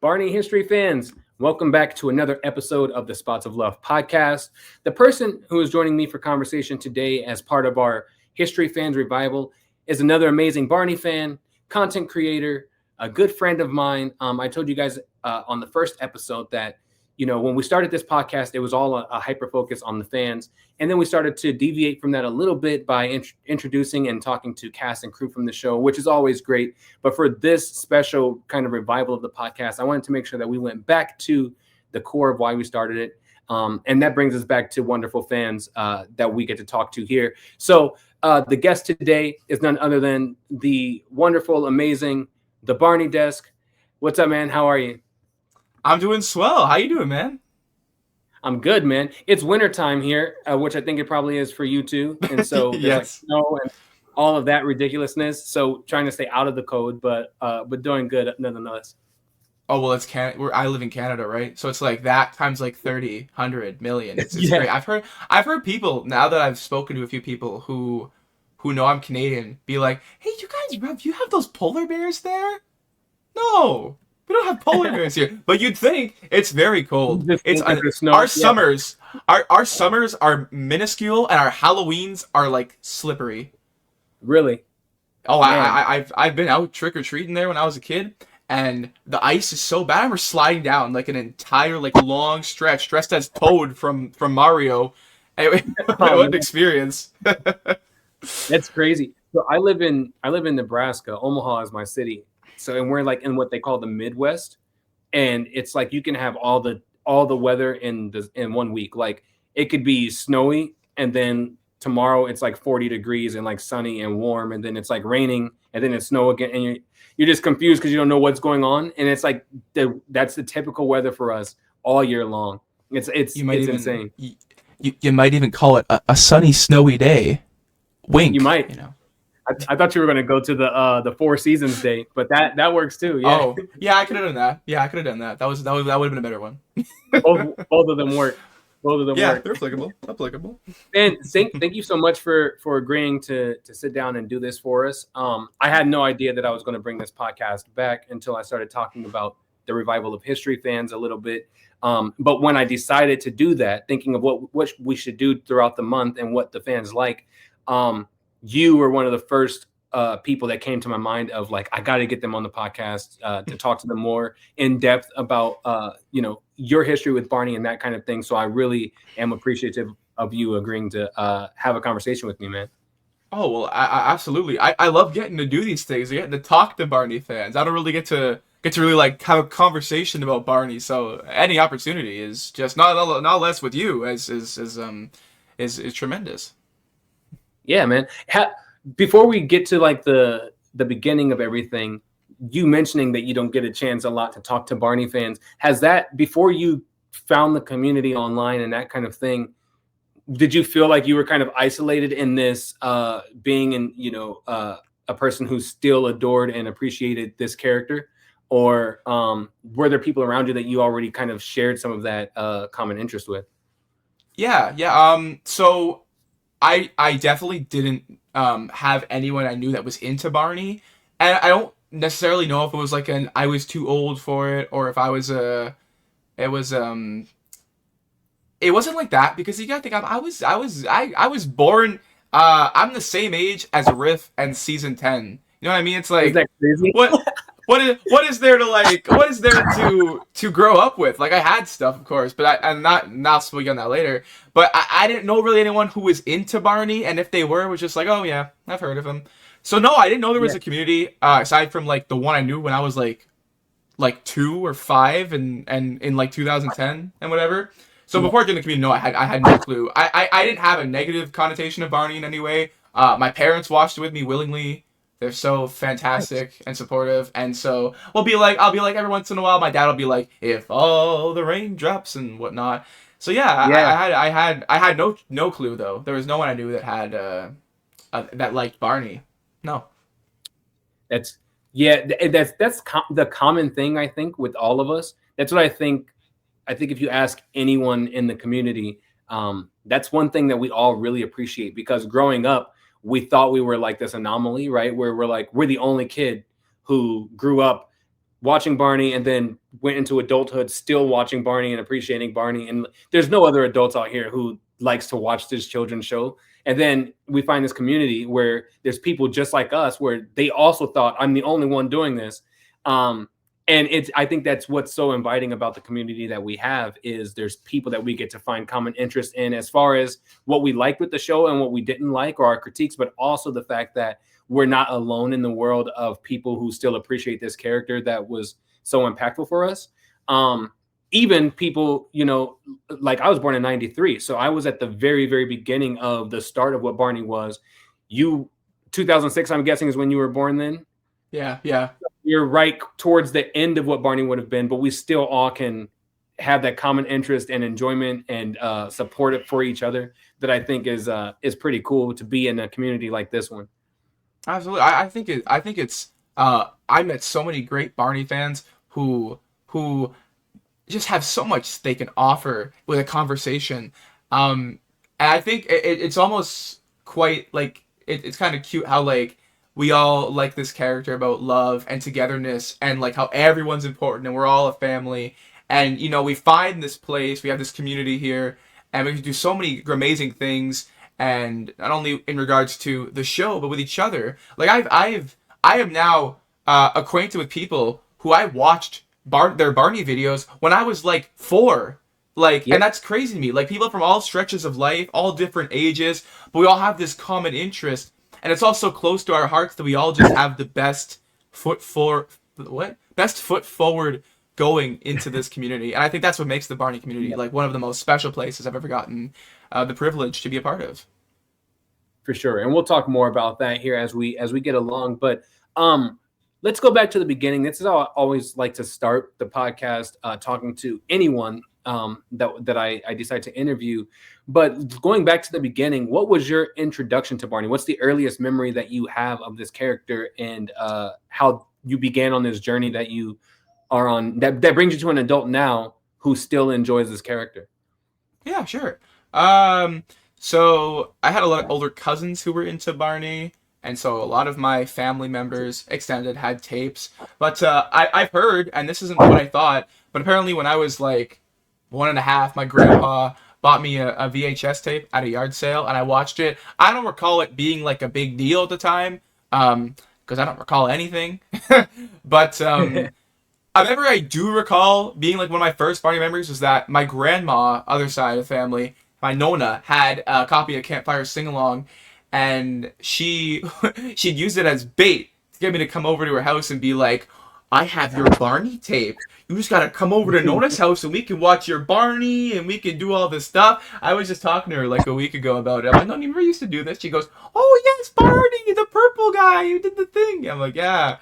Barney history fans, welcome back to another episode of the Spots of Love podcast. The person who is joining me for conversation today as part of our History Fans Revival is another amazing Barney fan, content creator, a good friend of mine. I told you guys on the first episode that, when we started this podcast, it was all a hyper focus on the fans. And then we started to deviate from that a little bit by introducing and talking to cast and crew from the show, which is always great. But for this special kind of revival of the podcast, I wanted to make sure that we went back to the core of why we started it. And that brings us back to wonderful fans that we get to talk to here. So the guest today is none other than the wonderful, amazing, TheBarneyDesk. What's up, man? How are you? I'm doing swell. How you doing, man? I'm good, man. It's wintertime here, which I think it probably is for you too. And so there's like snow and all of that ridiculousness. So trying to stay out of the code, but doing good nonetheless. Oh, well, it's I live in Canada, right? So it's like that times like 30, 100 million. It's great. I've heard people, now that I've spoken to a few people who know I'm Canadian, be like, hey, you guys, you have those polar bears there? No. We don't have polar bears here, but you'd think it's very cold. Our summers are minuscule, and our Halloweens are like slippery. Really? Oh, I've been out trick or treating there when I was a kid, and the ice is so bad. We're sliding down like an entire long stretch, dressed as Toad from Mario. Anyway, what an experience! That's crazy. So I live in Nebraska. Omaha is my city. So, and we're like in what they call the Midwest, and it's like you can have all the weather in 1 week. Like it could be snowy, and then tomorrow it's like 40 degrees and like sunny and warm, and then it's like raining, and then it's snow again, and you're just confused because you don't know what's going on. And it's like that's the typical weather for us all year long. It's insane. You might even call it a sunny, snowy day. Wink. You might. I thought you were going to go to the Four Seasons day, but that works too. Yeah. Oh, yeah, I could have done that. That would have been a better one. both of them work. Yeah, they're applicable. And thank you so much for agreeing to sit down and do this for us. I had no idea that I was going to bring this podcast back until I started talking about the revival of history fans a little bit. But when I decided to do that, thinking of what we should do throughout the month and what the fans like, you were one of the first people that came to my mind of like, I got to get them on the podcast to talk to them more in depth about, your history with Barney and that kind of thing. So I really am appreciative of you agreeing to have a conversation with me, man. Oh, well, I absolutely. I love getting to do these things. Getting to talk to Barney fans. I don't really get to really like have a conversation about Barney. So any opportunity is just not less with you is tremendous. Yeah, man. Before we get to like the beginning of everything, you mentioning that you don't get a chance a lot to talk to Barney fans, has that, before you found the community online and that kind of thing, did you feel like you were kind of isolated in this being a person who still adored and appreciated this character? Or were there people around you that you already kind of shared some of that common interest with? Yeah. So I definitely didn't have anyone I knew that was into Barney, and I don't necessarily know if it was like I was too old for it, or if it wasn't like that, because you gotta think I was born. I'm the same age as Riff and season 10. You know what I mean? It's like, is that crazy? What is there to grow up with? Like, I had stuff, of course, but I'm not speaking on that later. But I didn't know really anyone who was into Barney, and if they were, it was just like, oh yeah, I've heard of him. So no, I didn't know there was a community aside from like the one I knew when I was like 2 or 5 and in like 2010 and whatever. So before I joined the community, no, I had no clue. I didn't have a negative connotation of Barney in any way. My parents watched it with me willingly. They're so fantastic and supportive, and so I'll be like every once in a while, my dad will be like, if all the rain drops and whatnot. So I had no clue though. There was no one I knew that had that liked Barney. No. That's the common thing, I think, with all of us. That's what I think. I think if you ask anyone in the community, that's one thing that we all really appreciate, because growing up, we thought we were like this anomaly, right? Where we're the only kid who grew up watching Barney and then went into adulthood still watching Barney and appreciating Barney. And there's no other adults out here who likes to watch this children's show. And then we find this community where there's people just like us, where they also thought, I'm the only one doing this. And I think that's what's so inviting about the community that we have, is there's people that we get to find common interest in, as far as what we liked with the show and what we didn't like, or our critiques, but also the fact that we're not alone in the world of people who still appreciate this character that was so impactful for us. Even people, like I was born in 93. So I was at the very, very beginning of the start of what Barney was. 2006, I'm guessing, is when you were born then? Yeah. You're right towards the end of what Barney would have been, but we still all can have that common interest and enjoyment and support it for each other, that I think is pretty cool to be in a community like this one. Absolutely. I think it's I met so many great Barney fans who just have so much they can offer with a conversation. And I think it's almost quite like it's kind of cute how like we all like this character about love and togetherness, and like how everyone's important and we're all a family. And we find this place, we have this community here, and we can do so many amazing things. And not only in regards to the show, but with each other. Like I am now acquainted with people who I watched their Barney videos when I was like 4. Like, yep. And that's crazy to me. Like, people from all stretches of life, all different ages, but we all have this common interest. And it's all so close to our hearts that we all just have the best foot forward going into this community. And I think that's what makes the Barney community like one of the most special places I've ever gotten the privilege to be a part of. For sure. And we'll talk more about that here as we get along. But let's go back to the beginning. This is how I always like to start the podcast, talking to anyone that I decide to interview. But going back to the beginning, what was your introduction to Barney? What's the earliest memory that you have of this character, and how you began on this journey that you are on, that brings you to an adult now who still enjoys this character? Yeah, sure. So I had a lot of older cousins who were into Barney, and so a lot of my family members, extended, had tapes. But I've heard, and this isn't what I thought, but apparently when I was like 1.5, my grandpa bought me a VHS tape at a yard sale, and I watched it. I don't recall it being like a big deal at the time, because I don't recall anything. But I do recall being like one of my first Barney memories was that my grandma, other side of the family, my Nona, had a copy of Campfire Sing-Along, and she'd use it as bait to get me to come over to her house and be like, I have your Barney tape. You just gotta come over to Nona's house and we can watch your Barney and we can do all this stuff. I was just talking to her like a week ago about it. I'm like, no, you never used to do this. She goes, oh yes, Barney, the purple guy who did the thing. I'm like, yeah.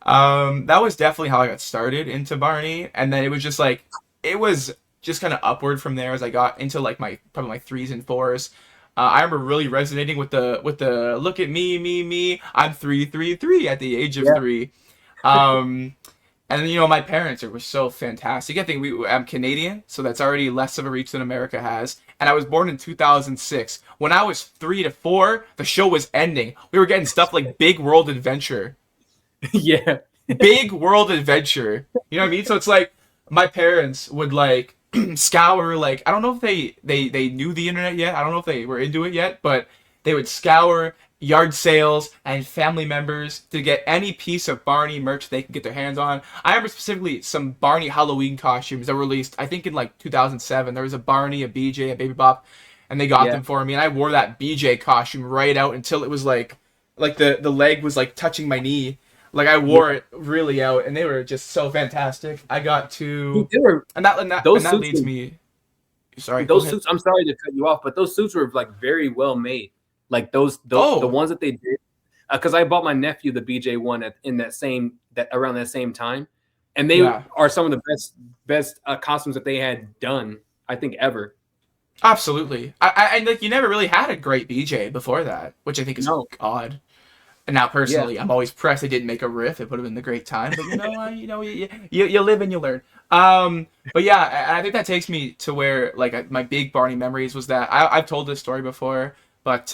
That was definitely how I got started into Barney. And then it was just like, it was just kind of upward from there as I got into like probably my 3s and 4s. I remember really resonating with the look at me, I'm 3 at the age of 3. And then, my parents were so fantastic. I think I'm Canadian, so that's already less of a reach than America has. And I was born in 2006. When I was 3 to 4, the show was ending. We were getting stuff like Big World Adventure. Yeah. Big World Adventure. You know what I mean? So it's like my parents would like scour, like, I don't know if they knew the internet yet. I don't know if they were into it yet, but they would scour yard sales and family members to get any piece of Barney merch they could get their hands on. I remember specifically some Barney Halloween costumes that were released, I think in like 2007. There was a Barney, a BJ, a Baby Bop, and they got them for me. And I wore that BJ costume right out until it was like the leg was like touching my knee. Like I wore it really out, and they were just so fantastic. I got to, and that leads me. Sorry, those suits. I'm sorry to cut you off, but those suits were like very well made. Like those the ones that they did, because I bought my nephew the BJ one around that same time, and they are some of the best costumes that they had done, I think, ever. Absolutely, I like, you never really had a great BJ before that, which I think is odd. And now, personally, I'm always pressed they didn't make a Riff. It would have been the great time, but you live and you learn. But yeah, I think that takes me to where like my big Barney memories was that I've told this story before, but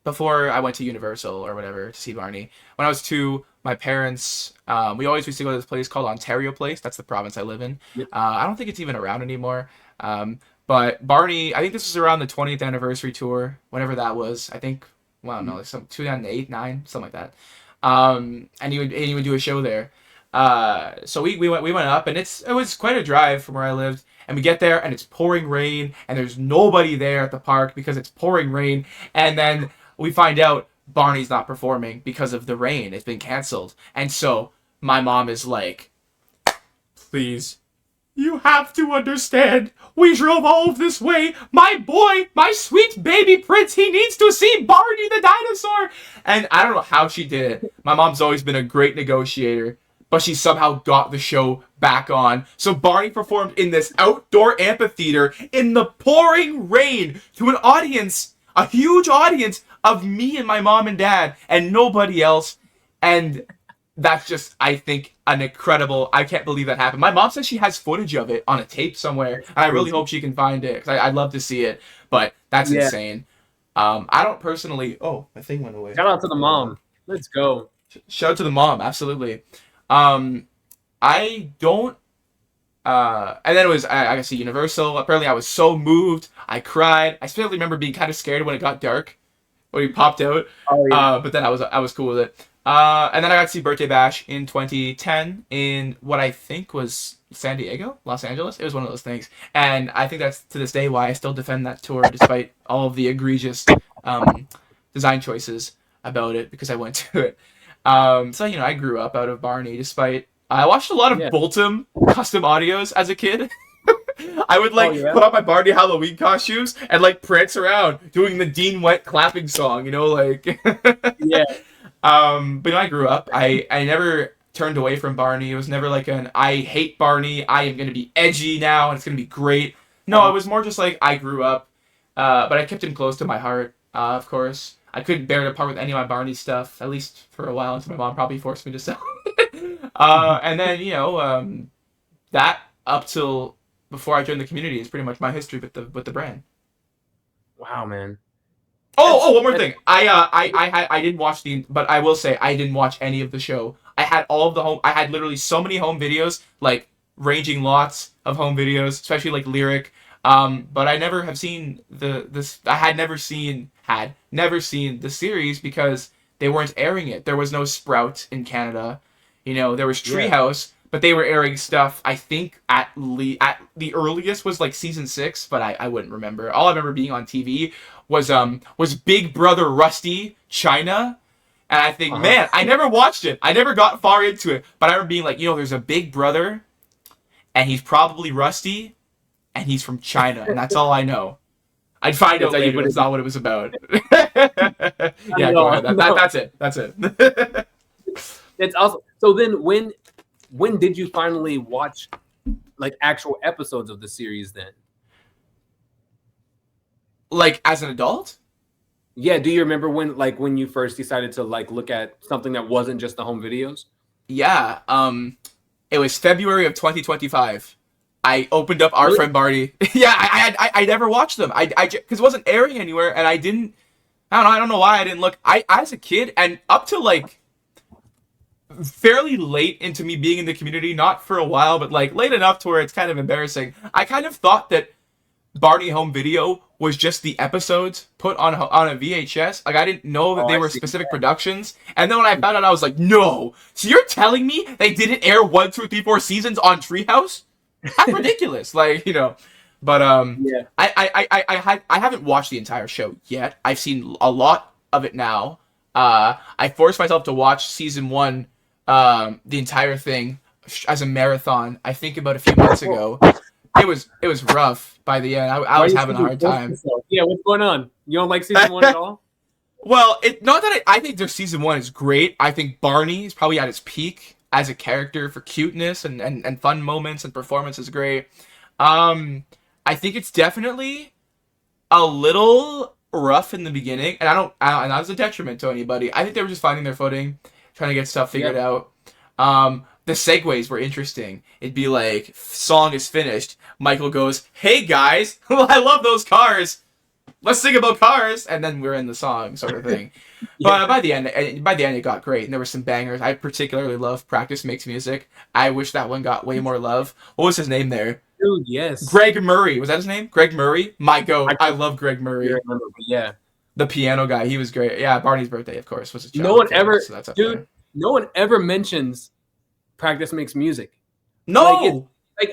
before I went to Universal or whatever to see Barney, when I was 2, my parents, we always used to go to this place called Ontario Place. That's the province I live in. Yep. I don't think it's even around anymore. But Barney, I think this was around the 20th anniversary tour, whenever that was. I think, well, I don't know, like some 2008, 9, something like that. And he would do a show there. So we went up, and it was quite a drive from where I lived. And we get there, and it's pouring rain, and there's nobody there at the park because it's pouring rain. And then we find out Barney's not performing because of the rain. It's been canceled. And so my mom is like, please, you have to understand. We drove all of this way. My boy, my sweet baby prince, he needs to see Barney the dinosaur. And I don't know how she did it. My mom's always been a great negotiator, but she somehow got the show back on. So Barney performed in this outdoor amphitheater in the pouring rain to an audience, a huge audience of me and my mom and dad and nobody else. And that's just, I think, an incredible, I can't believe that happened. My mom says she has footage of it on a tape somewhere, and I really hope she can find it, because I'd love to see it, but that's insane. I don't personally, my thing went away. Shout out to the mom. Let's go. Shout out to the mom, absolutely. I don't, and then it was, I got to see Universal. Apparently I was so moved, I cried. I still remember being kind of scared when it got dark, when he popped out, but then I was cool with it. And then I got to see Birthday Bash in 2010 in what I think was San Diego, Los Angeles. It was one of those things. And I think that's to this day why I still defend that tour despite all of the egregious design choices about it, because I went to it. So, I grew up out of Barney despite... I watched a lot of Boltum custom audios as a kid. I would put on my Barney Halloween costumes and prance around doing the Dean Went clapping song, Yeah. But I grew up. I never turned away from Barney. It was never I hate Barney, I am going to be edgy now and it's going to be great. No, it was more just I grew up, but I kept him close to my heart, of course. I couldn't bear to part with any of my Barney stuff, at least for a while, until my mom probably forced me to sell it. And then, that up till before I joined the community is pretty much my history with the brand. Wow, man. One more thing. I didn't watch but I will say I didn't watch any of the show. I had I had literally so many home videos, ranging lots of home videos, especially lyric. But I never have seen I had never seen the series because they weren't airing it. There was no Sprout in Canada. There was Treehouse, but they were airing stuff, I think, at the earliest was season 6, but I wouldn't remember. All I remember being on TV was Big Brother Rusty China. And I think, man, I never watched it. I never got far into it. But I remember being there's a Big Brother, and he's probably Rusty, and he's from China, and that's all I know. I'd find out later, but it's not what it was about. Yeah, go ahead. That's it. It's awesome. So then when did you finally watch actual episodes of the series then? As an adult? Yeah, do you remember when you first decided to look at something that wasn't just the home videos? Yeah, it was February of 2025. I opened up Our Friend Barney. Yeah, I never watched them. I because it wasn't airing anywhere, and I don't know why I didn't look. I as a kid and up to fairly late into me being in the community, not for a while, but late enough to where it's kind of embarrassing. I kind of thought that Barney Home Video was just the episodes put on a VHS. I didn't know that they were specific productions. And then when I found out, I was like, no. So you're telling me they didn't air 1, 2, 3, 4 seasons on Treehouse? That's ridiculous. But yeah. I haven't watched the entire show yet. I've seen a lot of it now. I forced myself to watch season 1, the entire thing as a marathon. I think about a few months ago. It was rough by the end. I was having a hard time. Yeah, what's going on? You don't like season 1 at all? Well, not that I think their season 1 is great. I think Barney is probably at its peak as a character for cuteness and fun moments, and performance is great. I think it's definitely a little rough in the beginning, and and that was a detriment to anybody. I think they were just finding their footing, trying to get stuff figured out. The segues were interesting. It'd be song is finished. Michael goes, "Hey guys, well, I love those cars." let's sing about cars, and then we're in the song sort of thing. But by the end, it got great, and there were some bangers. I particularly love "Practice Makes Music." I wish that one got way more love. What was his name there? Dude, yes. Greg Murray. Was that his name? Greg Murray? My goat. I love Greg Murray. Remember, yeah. The piano guy. He was great. Yeah, Barney's Birthday, of course, was a No one favorite, ever, so that's up dude. there. No one ever mentions "Practice Makes Music." No.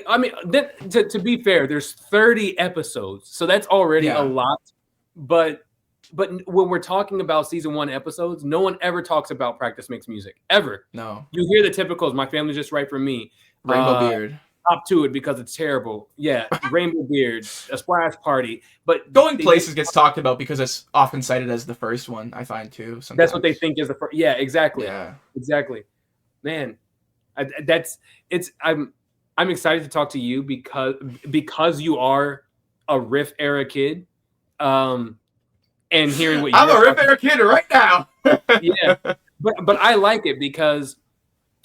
I mean, to be fair, there's 30 episodes, so that's already a lot. But when we're talking about season 1 episodes, no one ever talks about "Practice Makes Music" ever. No. You hear the typicals. My family's just right for me. Rainbow Beard. Hop to it because it's terrible. Yeah, Rainbow Beard, A Splash Party. But Going Places gets talked about because it's often cited as the first one, I find too. Sometimes. That's what they think is the first. Yeah, exactly. Yeah, exactly. Man, I'm excited to talk to you because you are a Riff era kid. And hearing what I'm a Riff era kid right now. Yeah, but I like it because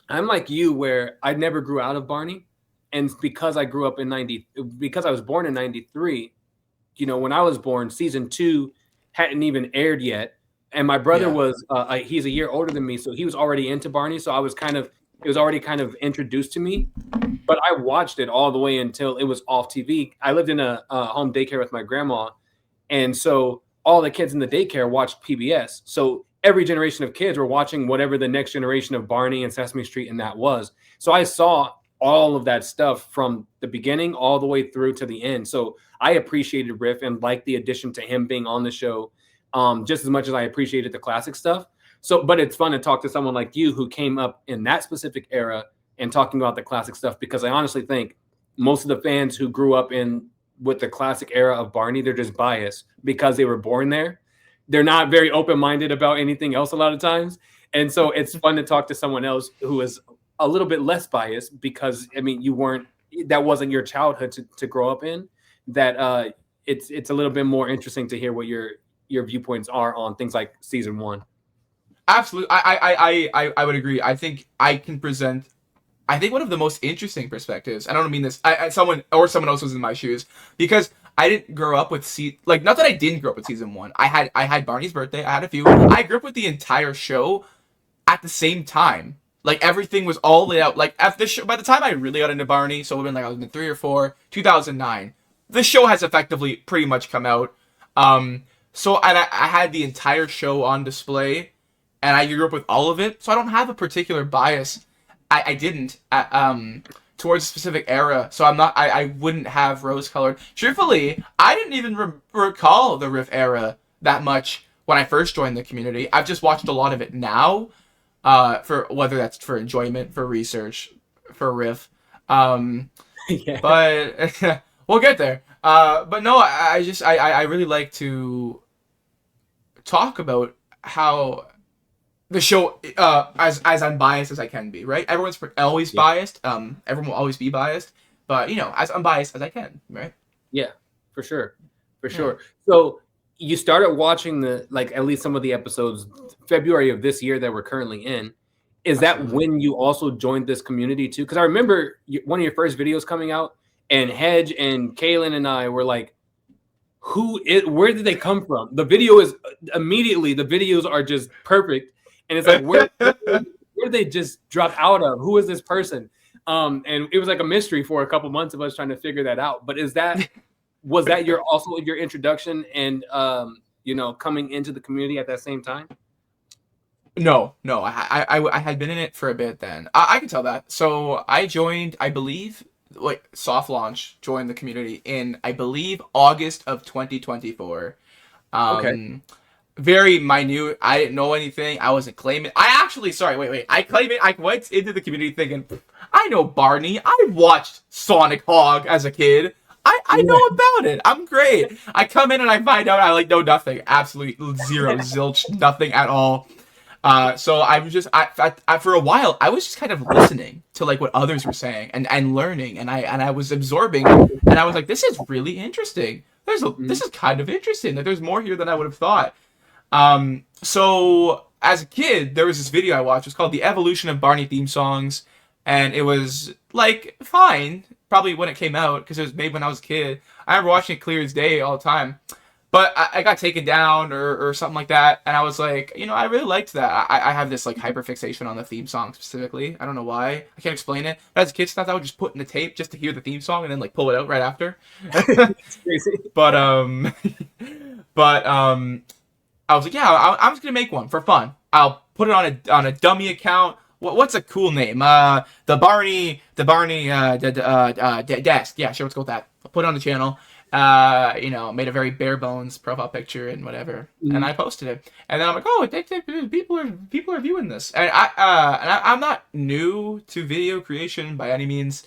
I'm like you, where I never grew out of Barney. And because I grew up because I was born in 93, when I was born, season 2 hadn't even aired yet. And my brother was, he's a year older than me. So he was already into Barney. So it was already kind of introduced to me, but I watched it all the way until it was off TV. I lived in a home daycare with my grandma. And so all the kids in the daycare watched PBS. So every generation of kids were watching whatever the next generation of Barney and Sesame Street and that was. So I saw all of that stuff from the beginning all the way through to the end. So I appreciated Riff and liked the addition to him being on the show just as much as I appreciated the classic stuff. So, but it's fun to talk to someone like you who came up in that specific era and talking about the classic stuff, because I honestly think most of the fans who grew up with the classic era of Barney, they're just biased because they were born there. They're not very open-minded about anything else a lot of times. And so it's fun to talk to someone else who is a little bit less biased because, I mean, that wasn't your childhood to grow up in, that it's a little bit more interesting to hear what your viewpoints are on things like season 1. Absolutely. I would agree. I think I can present, one of the most interesting perspectives. I don't mean this. Someone else was in my shoes, because I didn't grow up with not that I didn't grow up with season 1. I had Barney's Birthday. I had a few. I grew up with the entire show at the same time. Like, everything was all laid out. Like, after the show, by the time I really got into Barney, so it would have been I was in 3 or 4, 2009. The show has effectively pretty much come out. So I had the entire show on display, and I grew up with all of it. So I don't have a particular bias. I didn't towards a specific era. So I wouldn't have rose-colored. Truthfully, I didn't even recall the Riff era that much when I first joined the community. I've just watched a lot of it now. For whether that's for enjoyment, for research, for Riff, but we'll get there. But no, I really like to talk about how the show, as unbiased as I can be, right? Everyone's always biased. Everyone will always be biased, but as unbiased as I can, right? Yeah, for sure. So you started watching at least some of the episodes February of this year that we're currently in. Is that when you also joined this community too? Because I remember one of your first videos coming out, and Hedge and Kaylin and I were like, where did they come from? The videos are just perfect. And it's like, where did they just drop out of? Who is this person? And it was like a mystery for a couple months of us trying to figure that out. But was that your introduction and coming into the community at that same time? No, I had been in it for a bit then. I can tell that. So I joined, I believe, soft launch, joined the community in, I believe, August of 2024. Okay. Very minute. I didn't know anything. I wasn't claiming. I claim it. I went into the community thinking, I know Barney. I watched Sonic Hog as a kid. I know about it. I'm great. I come in and I find out I know nothing. Absolutely zero, zilch, nothing at all. So I was just, for a while, I was just kind of listening to what others were saying and learning, and I was absorbing, and I was like, this is really interesting. This is kind of interesting. There's more here than I would have thought. So as a kid, there was this video I watched. It was called The Evolution of Barney Theme Songs, and it was fine, probably when it came out, because it was made when I was a kid. I remember watching it clear as day all the time. But I got taken down or something like that, and I was like, I really liked that. I have this like hyperfixation on the theme song specifically. I don't know why. I can't explain it. But as a kid, stuff I would just put in the tape just to hear the theme song and then like pull it out right after. It's crazy. But but I was like, yeah, I'm just gonna make one for fun. I'll put it on a dummy account. What's a cool name? The Barney Desk. Yeah, sure, let's go with that. I'll put it on the channel. Made a very bare bones profile picture and whatever, and I posted it. And then I'm like, oh, people are viewing this, and I'm not new to video creation by any means,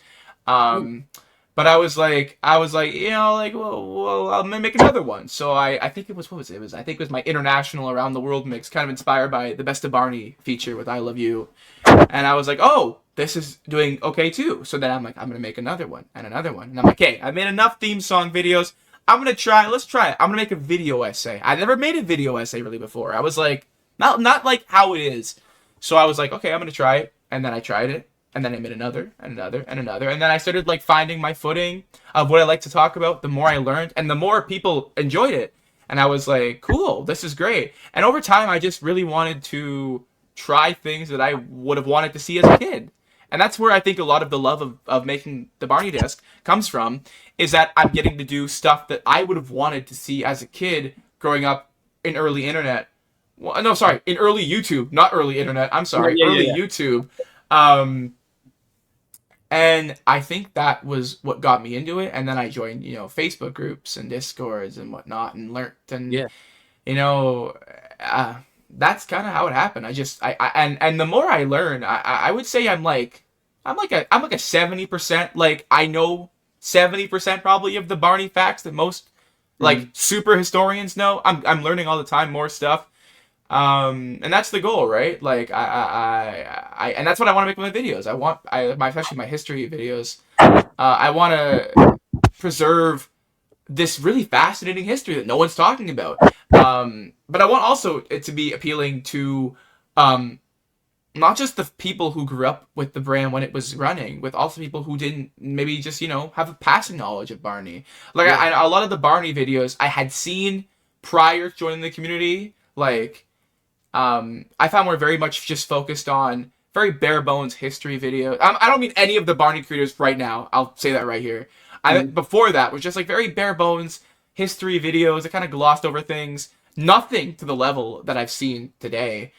but I was like, well, I'll make another one. So I think it was I think it was my international around the world mix, kind of inspired by the Best of Barney feature with I Love You, and I was like, oh, this is doing okay too. So then I'm like, I'm gonna make another one and another one. And I'm like, okay, I made enough theme song videos. Let's try it. I'm gonna make a video essay. I never made a video essay really before. I was like, not like how it is. So I was like, okay, I'm gonna try it. And then I tried it. And then I made another and another and another. And then I started like finding my footing of what I like to talk about. The more I learned and the more people enjoyed it. And I was like, cool, this is great. And over time, I just really wanted to try things that I would have wanted to see as a kid. And that's where I think a lot of the love of making the Barney Desk comes from, is that I'm getting to do stuff that I would have wanted to see as a kid growing up in early internet. Well, no, sorry, in early YouTube, not early internet. I'm sorry, early YouTube. And I think that was what got me into it. And then I joined, Facebook groups and Discords and whatnot and learned. And, that's kind of how it happened. And the more I learn, I would say I'm like a 70%, like I know 70% probably of the Barney facts that most like super historians know. I'm learning all the time more stuff. And that's the goal, right? Like and that's what I want to make with my videos. Especially my history videos. I want to preserve this really fascinating history that no one's talking about. But I want also it to be appealing to not just the people who grew up with the brand when it was running, with also people who didn't maybe just, have a passing knowledge of Barney. Like a lot of the Barney videos I had seen prior to joining the community, like I found we're very much just focused on very bare bones history videos. I don't mean any of the Barney creators right now. I'll say that right here. Before that was just like very bare bones history videos that kind of glossed over things. Nothing to the level that I've seen today.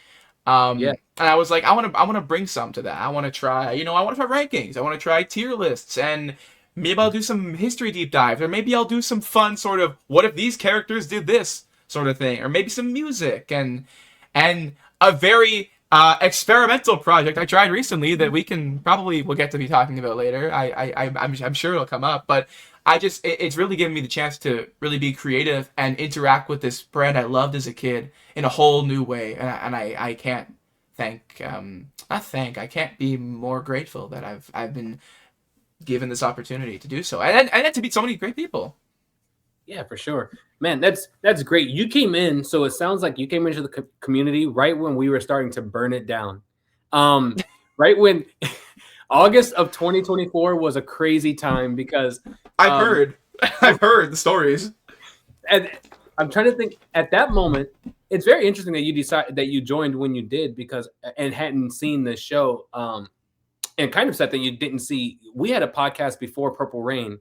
And I was like, I want to bring some to that. I want to try, I want to try rankings. I want to try tier lists, and maybe I'll do some history deep dives, or maybe I'll do some fun sort of what if these characters did this sort of thing, or maybe some music and a very experimental project I tried recently that we'll get to be talking about later. I'm sure it'll come up, but it's really given me the chance to really be creative and interact with this brand I loved as a kid in a whole new way. And I can't I can't be more grateful that I've been given this opportunity to do so. And to meet so many great people. Yeah, for sure. Man, that's great. You came in, so it sounds like you came into the community right when we were starting to burn it down. Right when August of 2024 was a crazy time because I've heard the stories. And I'm trying to think at that moment, it's very interesting that you joined when you did and hadn't seen this show. And kind of sad that you didn't see. We had a podcast before Purple Rain.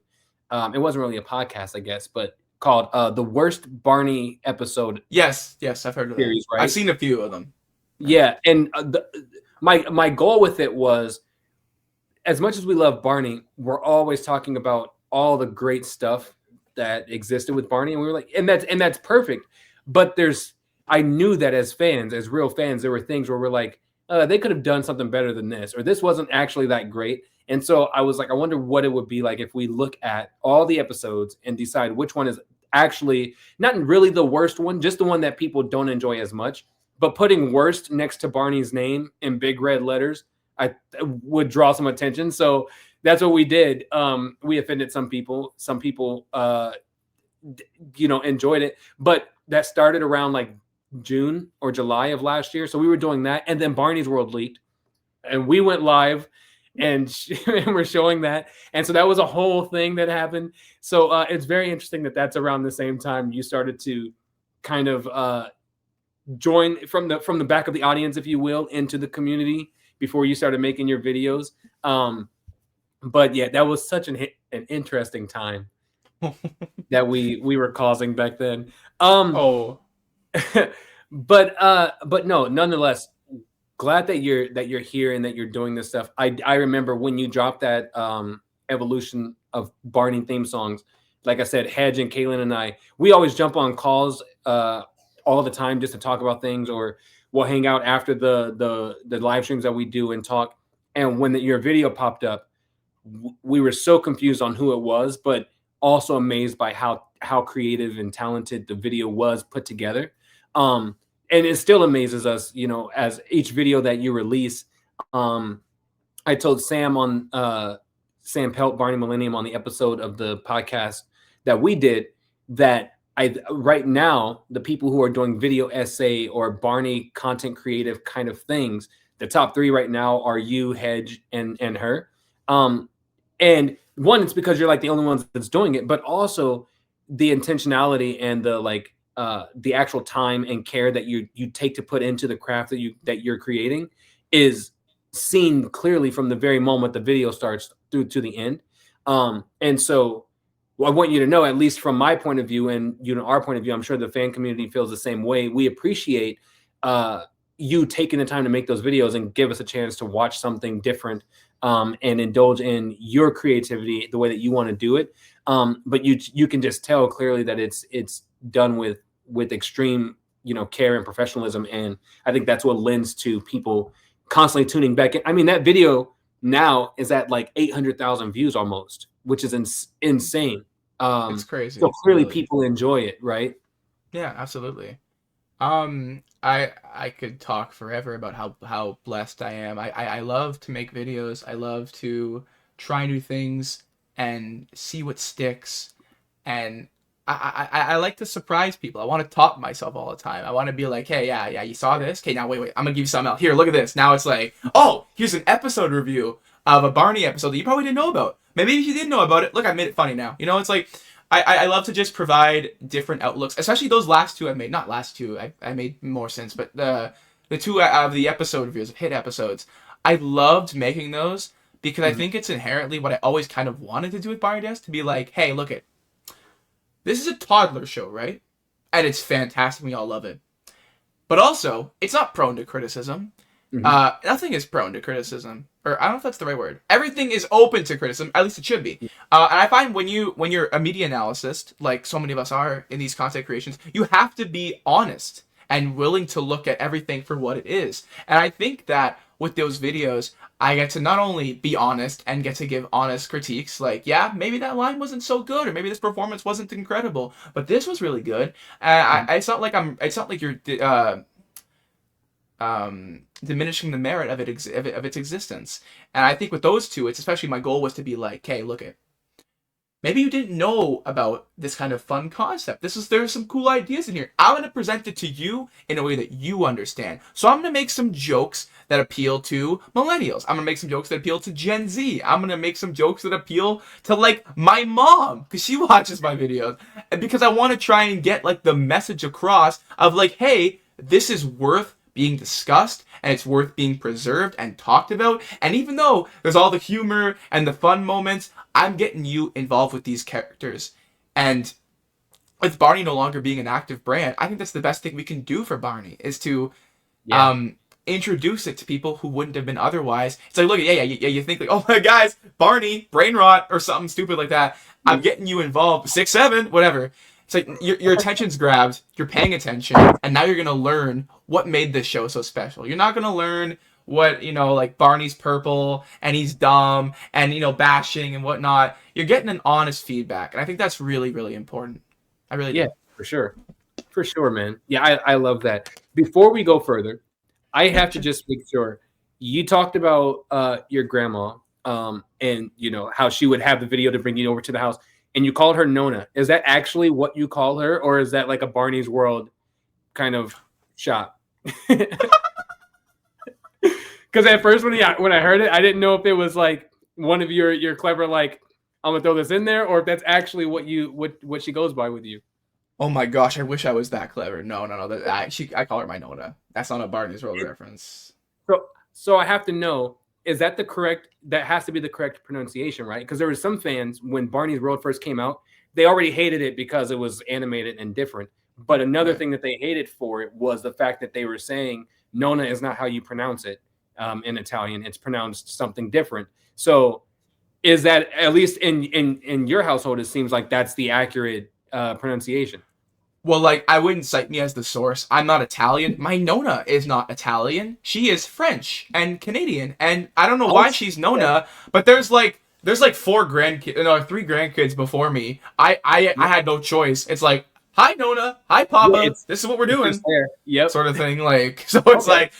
It wasn't really a podcast, I guess, but called The Worst Barney Episode. Yes, I've heard of series, that. Right? I've seen a few of them. Yeah, and my goal with it was, as much as we love Barney, we're always talking about all the great stuff that existed with Barney, and we were like, and that's perfect. But I knew that as real fans, there were things where we're like, they could have done something better than this, or this wasn't actually that great. And so I was like, I wonder what it would be like if we look at all the episodes and decide which one is actually not really the worst one, just the one that people don't enjoy as much. But putting worst next to Barney's name in big red letters, I would draw some attention. So that's what we did. We offended some people. Some people, enjoyed it. But that started around like June or July of last year. So we were doing that. And then Barney's World leaked. And we went live. and we're showing that. And so that was a whole thing that happened. So it's very interesting that that's around the same time you started to kind of join from the back of the audience, if you will, into the community before you started making your videos. But yeah, that was such an interesting time that we were causing back then. Oh, but no, nonetheless, glad that you're here and that you're doing this stuff. I remember when you dropped that evolution of Barney theme songs. Like I said, Hedge and Kaylin and we always jump on calls all the time just to talk about things, or we'll hang out after the live streams that we do and talk. And when your video popped up, we were so confused on who it was, but also amazed by how creative and talented the video was put together. And it still amazes us, as each video that you release. I told Sam on Sam Pelt, Barney Millennium, on the episode of the podcast that we did, that right now, the people who are doing video essay or Barney content creative kind of things, the top 3 right now are you, Hedge, and her. And one, it's because you're like the only ones that's doing it, but also the intentionality and the actual time and care that you take to put into the craft that you're creating is seen clearly from the very moment the video starts through to the end. And so I want you to know, at least from my point of view and our point of view, I'm sure the fan community feels the same way. We appreciate you taking the time to make those videos and give us a chance to watch something different and indulge in your creativity the way that you want to do it. But you can just tell clearly that it's done with extreme care and professionalism, and I think that's what lends to people constantly tuning back in. I mean, that video now is at like 800,000 views almost, which is insane. it's crazy. So clearly Really. people enjoy it, right? Yeah, absolutely. I could talk forever about how blessed I am. I love to make videos. I love to try new things and see what sticks. And I like to surprise people. I want to top myself all the time. I want to be like, hey, yeah, you saw this? Okay, now wait, I'm gonna give you something else. Here, look at this. Now it's like, oh, here's an episode review of a Barney episode that you probably didn't know about. Maybe if you did know about it, look, I made it funny now. It's like, I love to just provide different outlooks, especially those last 2 I made. Not last 2, I made more since, but the 2 of the episode reviews, of hit episodes. I loved making those because I think it's inherently what I always kind of wanted to do with BarneyDesk, to be like, hey, look it. This is a toddler show, right? And it's fantastic. We all love it. But also, it's not prone to criticism. Nothing is prone to criticism. Or I don't know if that's the right word. Everything is open to criticism. At least it should be. And I find when you're a media analyst, like so many of us are in these content creations, you have to be honest and willing to look at everything for what it is. And I think that with those videos, I get to not only be honest and get to give honest critiques, like, yeah, maybe that line wasn't so good, or maybe this performance wasn't incredible, but this was really good. It's not like you're diminishing the merit of its existence. And I think with those 2, it's especially my goal was to be like, hey, look it. Maybe you didn't know about this kind of fun concept. There's some cool ideas in here. I'm going to present it to you in a way that you understand. So I'm going to make some jokes that appeal to millennials. I'm going to make some jokes that appeal to Gen Z. I'm going to make some jokes that appeal to like my mom, because she watches my videos. And because I want to try and get like the message across of like, hey, this is worth being discussed, and it's worth being preserved and talked about. And even though there's all the humor and the fun moments, I'm getting you involved with these characters. And with Barney no longer being an active brand, I think that's the best thing we can do for Barney, is to introduce it to people who wouldn't have been otherwise. It's like, look, you think like, oh my guys, Barney, brain rot, or something stupid like that. I'm getting you involved, 6, 7, whatever. It's like your attention's grabbed, you're paying attention, and now you're going to learn what made this show so special. You're not going to learn what, like Barney's purple, and he's dumb, and, bashing and whatnot. You're getting an honest feedback, and I think that's really, really important. I really do. Yeah, for sure. For sure, man. Yeah, I love that. Before we go further, I have to just make sure, you talked about your grandma and, how she would have the video to bring you over to the house. And you called her Nona. Is that actually what you call her, or is that like a Barney's World kind of shot? Because Because at first when I heard it, I didn't know if it was like one of your clever like I'm gonna throw this in there, or if that's actually what she goes by with you. Oh my gosh, I wish I was that clever. No. I call her my Nona. That's not a Barney's World reference. So I have to know, is that the correct? That has to be the correct pronunciation, right? Because there were some fans when Barney's World first came out, they already hated it because it was animated and different. But another thing that they hated for it was the fact that they were saying Nona is not how you pronounce it in Italian. It's pronounced something different. So is that, at least in your household, it seems like that's the accurate pronunciation? Well, like, I wouldn't cite me as the source. I'm not Italian. My Nona is not Italian. She is French and Canadian. And I don't know why she's Nona, but there's like 3 grandkids before me. I had no choice. It's like, hi Nona, hi Papa. This is what we're doing. Yep. Sort of thing. Like, so it's like,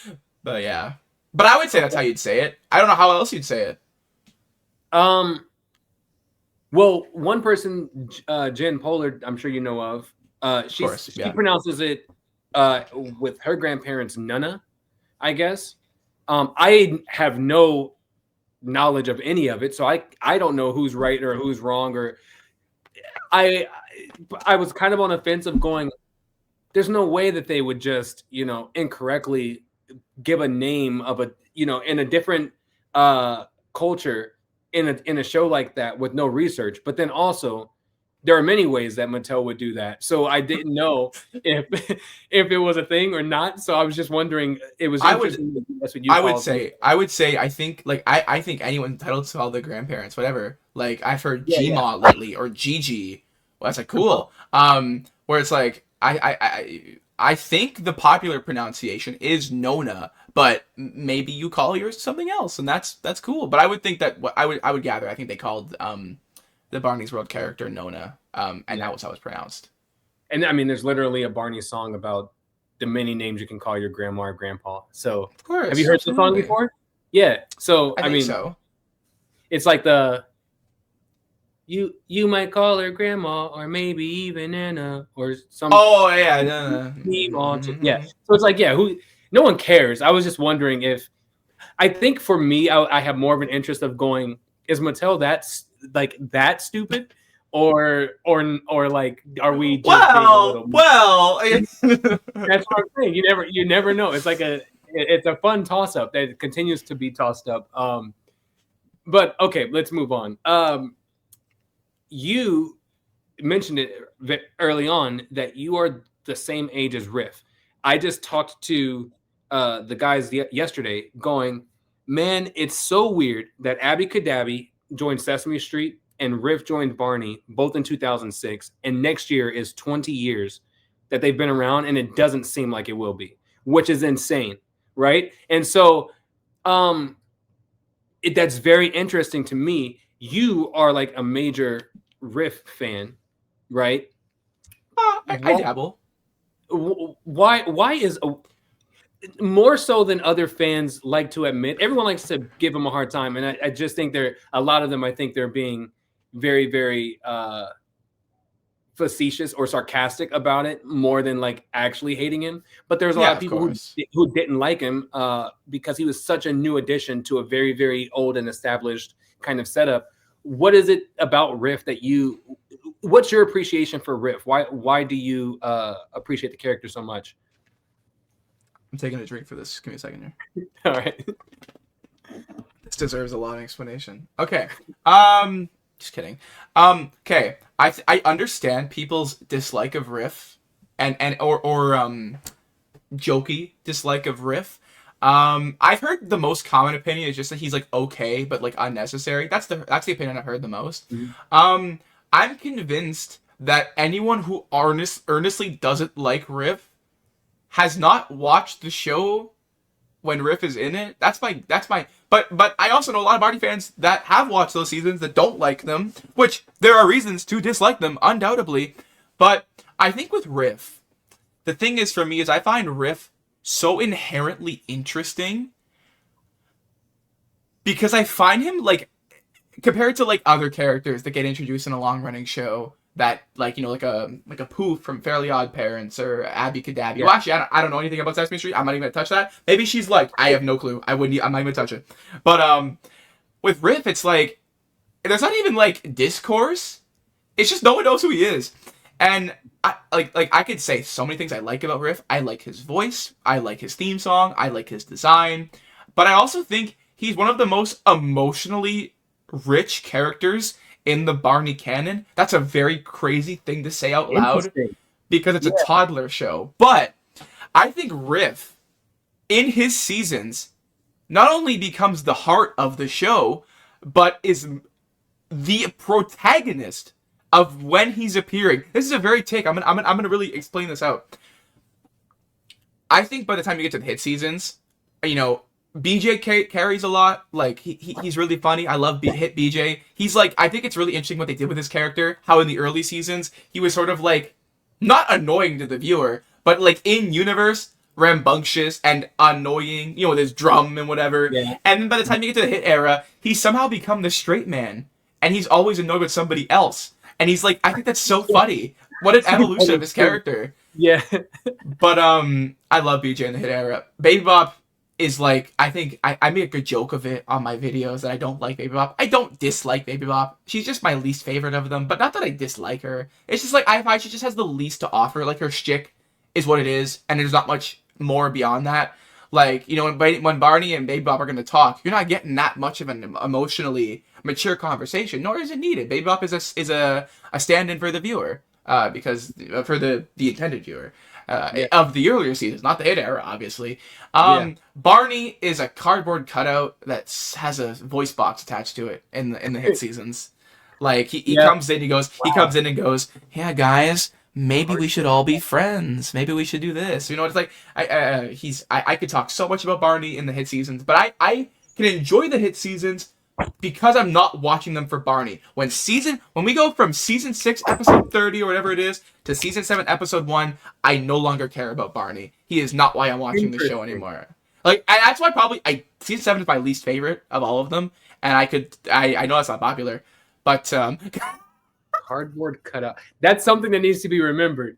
but yeah. But I would say that's how you'd say it. I don't know how else you'd say it. Well, one person, Jen Pollard, I'm sure you know of. She pronounces it with her grandparents Nunna, I guess. I have no knowledge of any of it, so I don't know who's right or who's wrong. Or I was kind of on the fence of going, there's no way that they would just incorrectly give a name of a in a different culture in a show like that with no research. But then also, there are many ways that Mattel would do that. So I didn't know if it was a thing or not. So I was just wondering. It was interesting. That's what you I would say I think I think anyone's entitled to all their grandparents, whatever. Like, I've heard Gma lately, or Gigi. Well, that's like cool. Where it's like I think the popular pronunciation is Nona, but maybe you call yours something else, and that's cool. But I would think that I would gather, I think they called the Barney's World character Nona, and that was how it's pronounced. And I mean, there's literally a Barney song about the many names you can call your grandma or grandpa. So, of course, have you heard the song before? Yeah. So I mean, so it's like you might call her grandma, or maybe even Anna, or some. Oh yeah, yeah. So it's like, no one cares. I was just wondering if, I think for me, I have more of an interest of going, is Mattel that stupid, or like, are we just well that's what I'm saying. You never know. It's like it's a fun toss up that continues to be tossed up. But okay, let's move on. You mentioned it early on that you are the same age as Riff. I just talked to the guys yesterday going, man, it's so weird that Abby Cadabby joined Sesame Street and Riff joined Barney, both in 2006. And next year is 20 years that they've been around, and it doesn't seem like it will be, which is insane, right? And so that's very interesting to me. You are like a major Riff fan, right? I dabble. Why is more so than other fans like to admit? Everyone likes to give them a hard time, and I just think a lot of them, I think they're being very, very facetious or sarcastic about it more than like actually hating him. But there's a lot of people who didn't like him because he was such a new addition to a very, very old and established kind of setup. What is it about Riff that what's your appreciation for Riff? Why do you appreciate the character so much? I'm taking a drink for this. Give me a second here. All right. This deserves a long explanation. Okay. Just kidding. Okay. I understand people's dislike of Riff and jokey dislike of Riff. I've heard the most common opinion is just that he's like okay, but like unnecessary. That's the opinion I've heard the most. Mm-hmm. I'm convinced that anyone who earnestly doesn't like Riff has not watched the show when Riff is in it. That's my. But I also know a lot of Barney fans that have watched those seasons that don't like them, which there are reasons to dislike them, undoubtedly. But I think with Riff, the thing is for me is I find Riff so inherently interesting because I find him like compared to like other characters that get introduced in a long running show that like like a Pooh from Fairly Odd Parents or Abby Cadabby. Yeah. Well, actually, I don't know anything about Sesame Street. I'm not even gonna touch that. Maybe she's like, I have no clue. I'm not even gonna touch it. But with Riff, it's like there's not even like discourse. It's just no one knows who he is. And I I could say so many things I like about Riff. I like his voice. I like his theme song. I like his design. But I also think he's one of the most emotionally rich characters in the Barney canon. That's a very crazy thing to say out loud because it's a toddler show. But I think Riff, in his seasons, not only becomes the heart of the show, but is the protagonist of when he's appearing. This is a very take. I'm gonna really explain this out. I think by the time you get to the hit seasons, BJ carries a lot. Like he's really funny. I love hit BJ. He's like, I think it's really interesting what they did with his character. How in the early seasons he was sort of like not annoying to the viewer, but like in universe rambunctious and annoying. With his drum and whatever. Yeah. And then by the time you get to the hit era, he's somehow become the straight man, and he's always annoyed with somebody else. And he's like, I think that's so funny. What an evolution of his character. Yeah. But I love BJ in the hit era. Baby Bop is like, I think I make a good joke of it on my videos that I don't like Baby Bop. I don't dislike Baby Bop. She's just my least favorite of them, but not that I dislike her. It's just like I find she just has the least to offer. Like her shtick is what it is, and there's not much more beyond that. Like, when Barney and Baby Bop are going to talk, you're not getting that much of an emotionally mature conversation, nor is it needed. Baby Bop is a stand-in for the viewer, because for the intended viewer of the earlier seasons, not the hit era, obviously. Barney is a cardboard cutout that has a voice box attached to it in the hit seasons. Like he comes in, he comes in and goes, "Yeah, guys, maybe we should all be friends. Maybe we should do this." It's like I could talk so much about Barney in the hit seasons, but I can enjoy the hit seasons because I'm not watching them for Barney. When we go from season 6, episode 30 or whatever it is, to season 7, episode 1, I no longer care about Barney. He is not why I'm watching the show anymore. Like, and that's why probably season 7 is my least favorite of all of them, and I know that's not popular, but Cardboard cutout. That's something that needs to be remembered.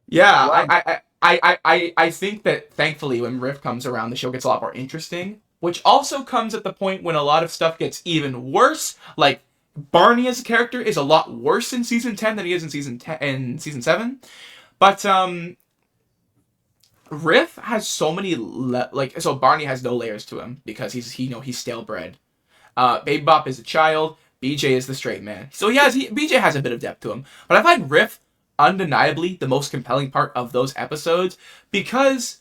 Yeah, wow. I think that thankfully when Riff comes around, the show gets a lot more interesting, which also comes at the point when a lot of stuff gets even worse. Like Barney as a character is a lot worse in season 10 than he is in season 7. But Riff has so many so Barney has no layers to him because he's stale bred. Baby Bop is a child. BJ is the straight man. So BJ has a bit of depth to him. But I find Riff undeniably the most compelling part of those episodes because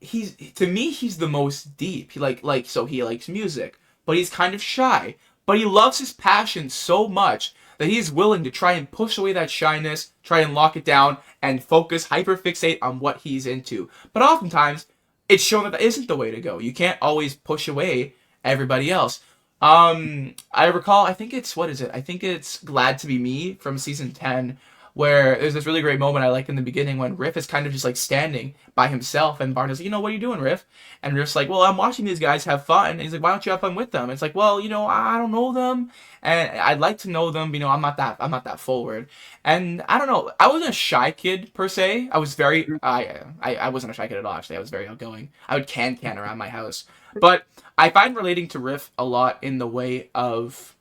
he's the most deep. He likes music, but he's kind of shy. But he loves his passion so much that he's willing to try and push away that shyness, try and lock it down, and hyperfixate on what he's into. But oftentimes, it's shown that isn't the way to go. You can't always push away everybody else. I recall, I think it's Glad to Be Me from season 10, where there's this really great moment I like in the beginning when Riff is kind of just like standing by himself and Barney's like, what are you doing, Riff? And Riff's like, well, I'm watching these guys have fun. And he's like, why don't you have fun with them? And it's like, well, I don't know them and I'd like to know them, I'm not that forward. And I don't know, I wasn't a shy kid per se. I was very, I wasn't a shy kid at all, actually. I was very outgoing. I would can around my house. But I find relating to Riff a lot in the way of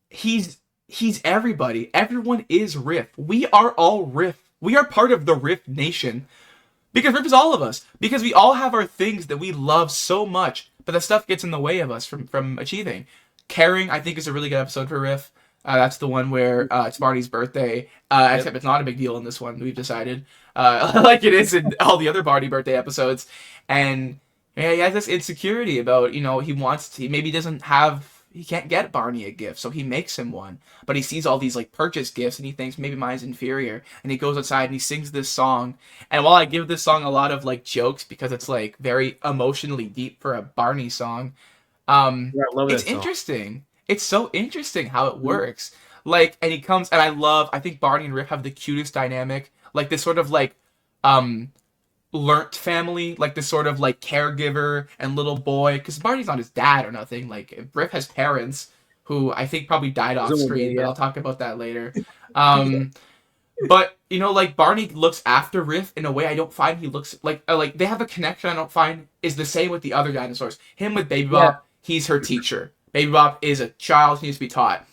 he's everybody. Everyone is Riff. We are all Riff. We are part of the Riff Nation. Because Riff is all of us. Because we all have our things that we love so much, but that stuff gets in the way of us from achieving. Caring, I think, is a really good episode for Riff. That's the one where it's Barney's birthday, except it's not a big deal in this one, we've decided. Like it is in all the other Barney birthday episodes. And he has this insecurity about, he can't get Barney a gift, so he makes him one. But he sees all these like purchase gifts and he thinks maybe mine's inferior. And he goes outside and he sings this song. And while I give this song a lot of like jokes because it's like very emotionally deep for a Barney song, it's interesting. It's so interesting how it works. Like, and he comes, and I think Barney and Riff have the cutest dynamic. Like this sort of like, learnt family, like this sort of like caregiver and little boy, because Barney's not his dad or nothing. Like Riff has parents who I think probably died off Presumably, screen, but yeah. I'll talk about that later. But like Barney looks after Riff in a way I don't find he looks like they have a connection I don't find is the same with the other dinosaurs. Him with Baby Yeah. Bop, he's her teacher. Baby Bop is a child who needs to be taught.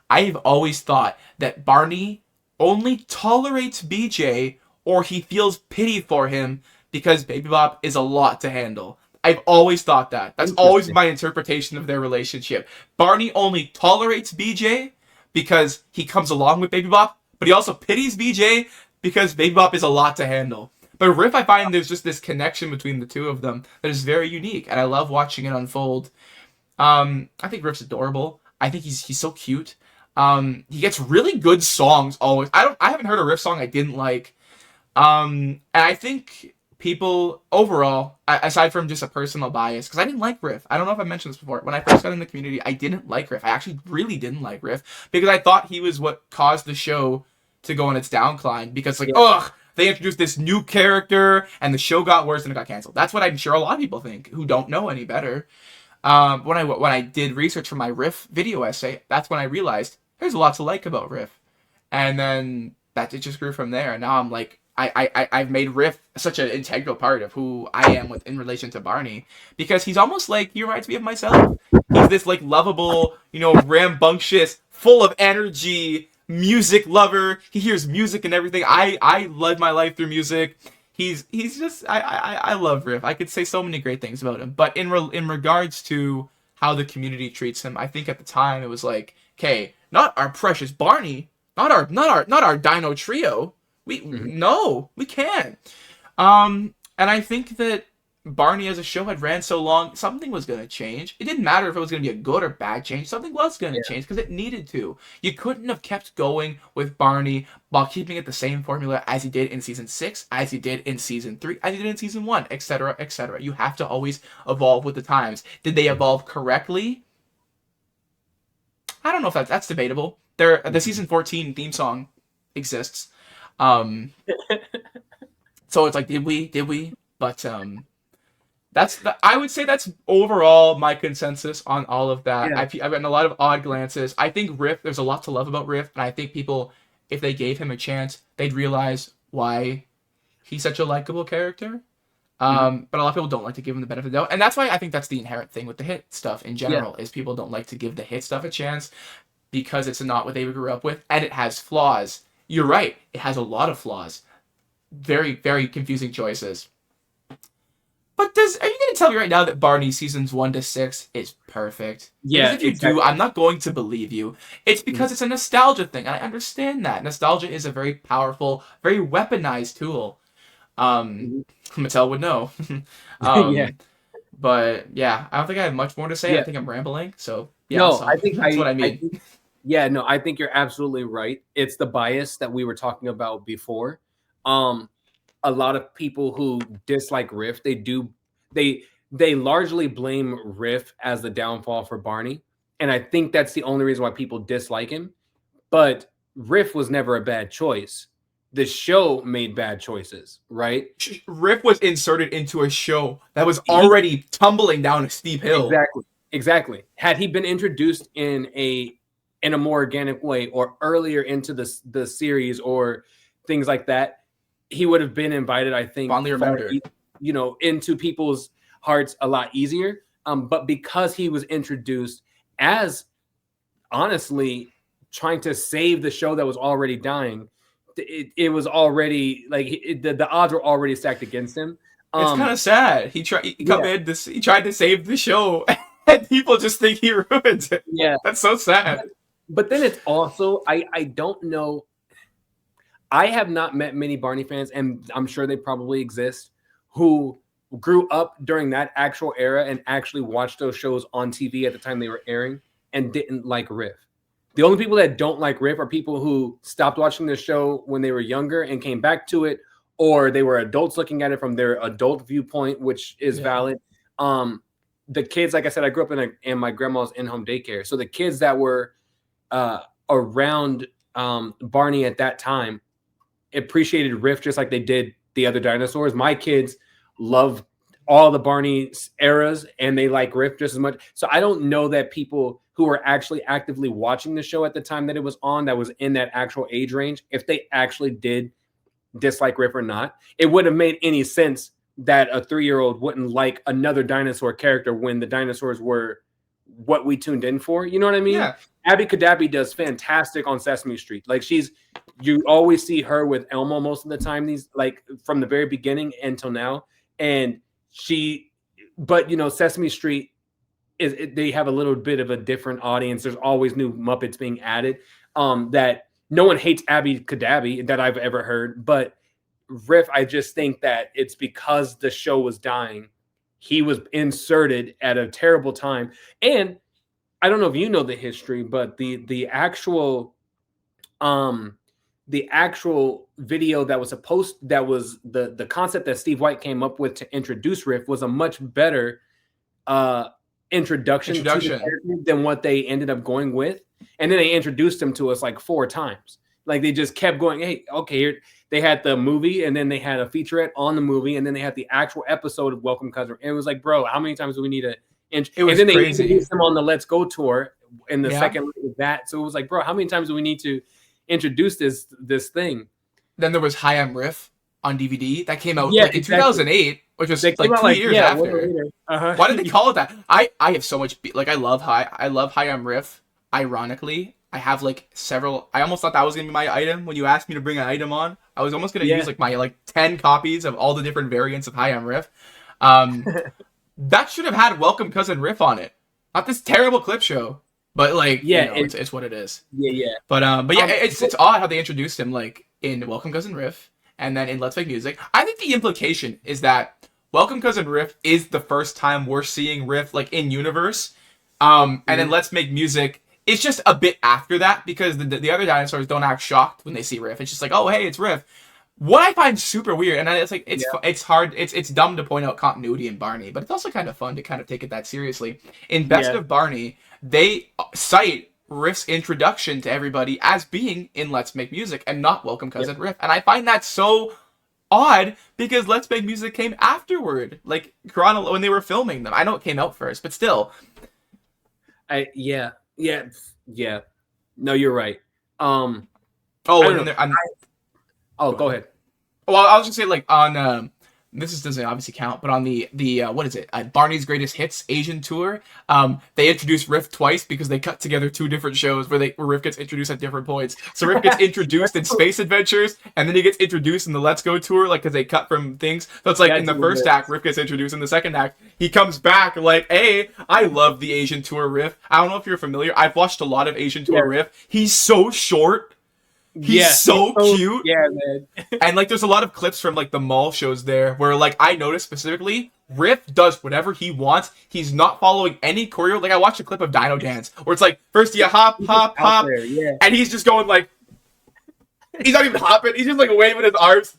I've always thought that Barney only tolerates BJ or he feels pity for him because Baby Bop is a lot to handle. I've always thought that. That's always my interpretation of their relationship. Barney only tolerates BJ because he comes along with Baby Bop, but he also pities BJ because Baby Bop is a lot to handle. But Riff, I find there's just this connection between the two of them that is very unique, and I love watching it unfold. I think Riff's adorable. I think he's so cute. He gets really good songs always. I haven't heard a Riff song I didn't like. And I think people overall, aside from just a personal bias, because I didn't like Riff. I don't know if I mentioned this before. When I first got in the community, I didn't like Riff. I actually really didn't like Riff because I thought he was what caused the show to go on its downcline. Because they introduced this new character and the show got worse and it got canceled. That's what I'm sure a lot of people think who don't know any better. When I did research for my Riff video essay, that's when I realized there's a lot to like about Riff, and then it just grew from there. And now I'm like, I've made Riff such an integral part of who I am in relation to Barney, because he's almost like he reminds me of myself. He's this like lovable, rambunctious, full of energy, music lover. He hears music and everything. I live my life through music. He's just I love Riff. I could say so many great things about him. But in regards to how the community treats him, I think at the time it was like, okay, not our precious Barney, not our Dino trio. We can't. And I think that Barney as a show had ran so long, something was going to change. It didn't matter if it was going to be a good or bad change. Something was going to change because it needed to. You couldn't have kept going with Barney while keeping it the same formula as he did in season 6, as he did in season 3, as he did in season 1, etc., etc. You have to always evolve with the times. Did they evolve correctly? I don't know if that's debatable. The season 14 theme song exists. So it's like, did we? But I would say that's overall my consensus on all of that. Yeah. I've gotten a lot of odd glances. I think Riff, there's a lot to love about Riff, and I think people, if they gave him a chance, they'd realize why he's such a likable character. But a lot of people don't like to give him the benefit of the doubt, and that's why I think that's the inherent thing with the hit stuff in general, is people don't like to give the hit stuff a chance because it's not what they grew up with, and it has flaws. You're right, it has a lot of flaws. Very, very confusing choices. But are you going to tell me right now that Barney seasons 1 to 6 is perfect? Yeah. Because if you do, I'm not going to believe you. It's because it's a nostalgia thing, and I understand that. Nostalgia is a very powerful, very weaponized tool. Mattel would know. But yeah, I don't think I have much more to say. I think I'm rambling. So yeah, no, I think that's what I mean. I think you're absolutely right. It's the bias that we were talking about before. A lot of people who dislike Riff, they largely blame Riff as the downfall for Barney. And I think that's the only reason why people dislike him. But Riff was never a bad choice. The show made bad choices, right? Riff was inserted into a show that was already tumbling down a steep hill. Exactly. Had he been introduced in a more organic way or earlier into the series or things like that, he would have been invited, I think, into people's hearts a lot easier. But because he was introduced as honestly trying to save the show that was already dying, it was already like the odds were already stacked against him. It's kind of sad. He tried to save the show, and people just think he ruined it. Yeah, that's so sad. But then it's also I don't know. I have not met many Barney fans, and I'm sure they probably exist, who grew up during that actual era and actually watched those shows on TV at the time they were airing and didn't like Riff. The only people that don't like Riff are people who stopped watching the show when they were younger and came back to it, or they were adults looking at it from their adult viewpoint, which is valid. The kids, like I said, I grew up in my grandma's in-home daycare. So the kids that were around Barney at that time appreciated Riff just like they did the other dinosaurs. My kids love all the Barney eras and they like Riff just as much. So I don't know that people who were actually actively watching the show at the time that it was on, that was in that actual age range, if they actually did dislike Riff or not. It wouldn't have made any sense that a 3-year-old wouldn't like another dinosaur character when the dinosaurs were what we tuned in for. You know what I mean? Yeah. Abby Cadabby does fantastic on Sesame Street. Like you always see her with Elmo most of the time, these like from the very beginning until now. And but you know, Sesame Street they have a little bit of a different audience. There's always new Muppets being added. That no one hates Abby Cadabby that I've ever heard, but Riff, I just think that it's because the show was dying. He was inserted at a terrible time. And I don't know if you know the history, but the actual video that was the concept that Steve White came up with to introduce Riff was a much better introduction to the character than what they ended up going with. And then they introduced him to us like 4 times. Like they just kept going, hey, okay, here they had the movie, and then they had a featurette on the movie, and then they had the actual episode of Welcome Cousin. And it was like, bro, how many times do we need to and then they introduced him on the Let's Go tour in the second of that. So it was like, bro, how many times do we need to introduce this thing? Then there was Hi, I'm Riff on DVD that came out in 2008, which was like 2 years after. Why did they call it that? I have so much I love Hi I'm Riff. Ironically, I have like several. I almost thought that was gonna be my item when you asked me to bring an item on. I was almost gonna use like my 10 copies of all the different variants of Hi I'm Riff. That should have had Welcome Cousin Riff on it, not this terrible clip show. But it's what it is. But it's odd how they introduced him like in Welcome Cousin Riff and then in Let's Make Music. I think the implication is that Welcome Cousin Riff is the first time we're seeing Riff like in universe, and then Let's Make Music. It's just a bit after that because the other dinosaurs don't act shocked when they see Riff. It's just like, oh hey, it's Riff. What I find super weird, and it's like it's hard, it's dumb to point out continuity in Barney, but it's also kind of fun to kind of take it that seriously. In Best of Barney, they cite Riff's introduction to everybody as being in Let's Make Music and not Welcome Cousin Riff, and I find that so odd because Let's Make Music came afterward, like when they were filming them. I know it came out first, but still. No, you're right. Go ahead. Well, I was just saying, like on doesn't obviously count, but on the what is it? Barney's Greatest Hits Asian tour, they introduced Riff twice because they cut together 2 different shows where Riff gets introduced at different points. So Riff gets introduced in Space Adventures, and then he gets introduced in the Let's Go tour, like because they cut from things. So it's like in the first act, Riff gets introduced. In the second act, he comes back like, "Hey, I love the Asian tour Riff. I don't know if you're familiar. I've watched a lot of Asian tour Riff. He's so short." He's so cute. Yeah, man. And like there's a lot of clips from like the mall shows there where like I noticed specifically Riff does whatever he wants. He's not following any choreo. Like I watched a clip of Dino Dance where it's like first you hop, and he's just going like he's not even hopping, he's just like waving his arms.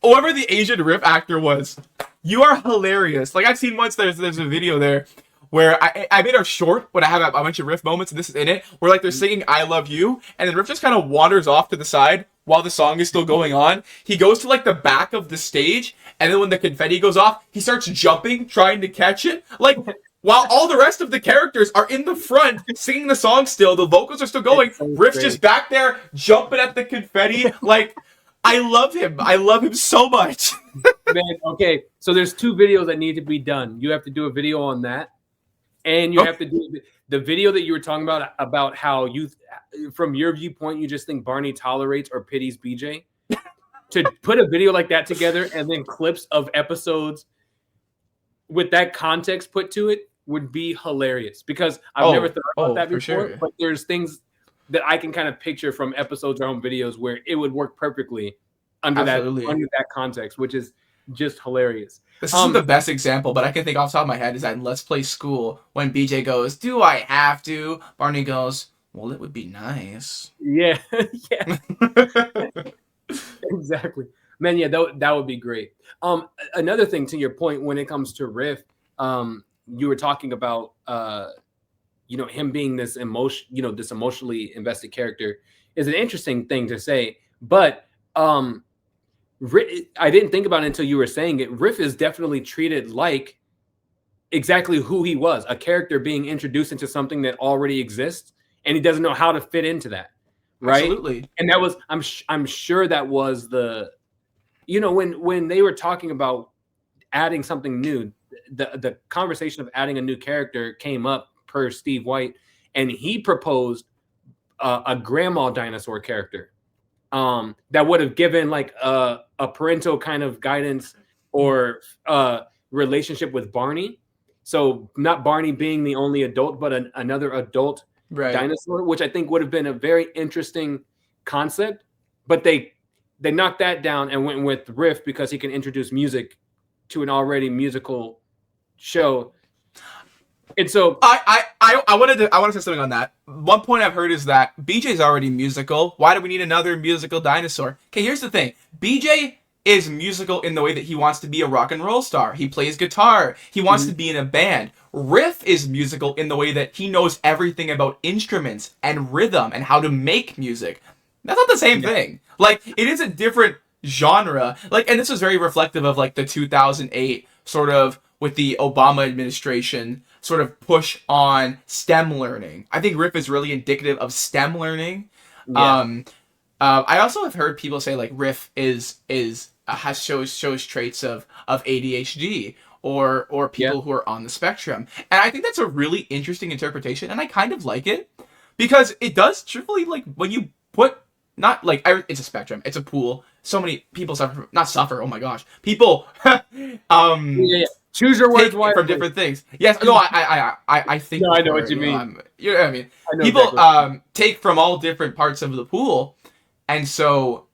Whoever the Asian Riff actor was, you are hilarious. Like I've seen once there's a video there where I made a short when I have a bunch of Riff moments, and this is in it, where like they're singing I Love You, and then Riff just kind of wanders off to the side while the song is still going on. He goes to like the back of the stage, and then when the confetti goes off, he starts jumping, trying to catch it. Like, while all the rest of the characters are in the front singing the song still, the vocals are still going, Riff's just back there jumping at the confetti. Like, I love him. I love him so much. Man, okay, so there's 2 videos that need to be done. You have to do a video on that. And you have to do the video that you were talking about how you, from your viewpoint, you just think Barney tolerates or pities BJ. To put a video like that together and then clips of episodes with that context put to it would be hilarious. Because I've never thought about that before. Sure. But there's things that I can kind of picture from episodes or home videos where it would work perfectly under that context, which is just hilarious. This isn't the best example, but I can think off the top of my head is that in Let's Play School, when BJ goes, "Do I have to?" Barney goes, "Well, it would be nice." Yeah, yeah. Exactly. Man, yeah, that would be great. Another thing to your point when it comes to Riff, you were talking about him being this emotionally invested character is an interesting thing to say, but I didn't think about it until you were saying it. Riff is definitely treated like exactly who he was, a character being introduced into something that already exists, and he doesn't know how to fit into that, right? Absolutely. And that was, I'm sure that was when they were talking about adding something new, the conversation of adding a new character came up per Steve White, and he proposed a grandma dinosaur character that would have given like a parental kind of guidance or relationship with Barney. So not Barney being the only adult, but another adult dinosaur, which I think would have been a very interesting concept. But they knocked that down and went with Riff because he can introduce music to an already musical show. And so I wanted to say something on that. One point I've heard is that BJ's already musical. Why do we need another musical dinosaur? Okay, here's the thing. BJ is musical in the way that he wants to be a rock and roll star. He plays guitar. He wants to be in a band. Riff is musical in the way that he knows everything about instruments and rhythm and how to make music. That's not the same thing. Like, it is a different genre. Like, and this is very reflective of like the 2008 sort of, with the Obama administration, sort of push on STEM learning. I think Riff is really indicative of STEM learning. Yeah. I also have heard people say like Riff shows traits of ADHD or people who are on the spectrum, and I think that's a really interesting interpretation, and I kind of like it because it does truthfully, like, when you put, not like, it's a spectrum, it's a pool. So many people suffer. Oh my gosh, people. Choose your words from different things. Yes, no, I think. No, I know what you mean. You know what I mean? People take from all different parts of the pool, and so,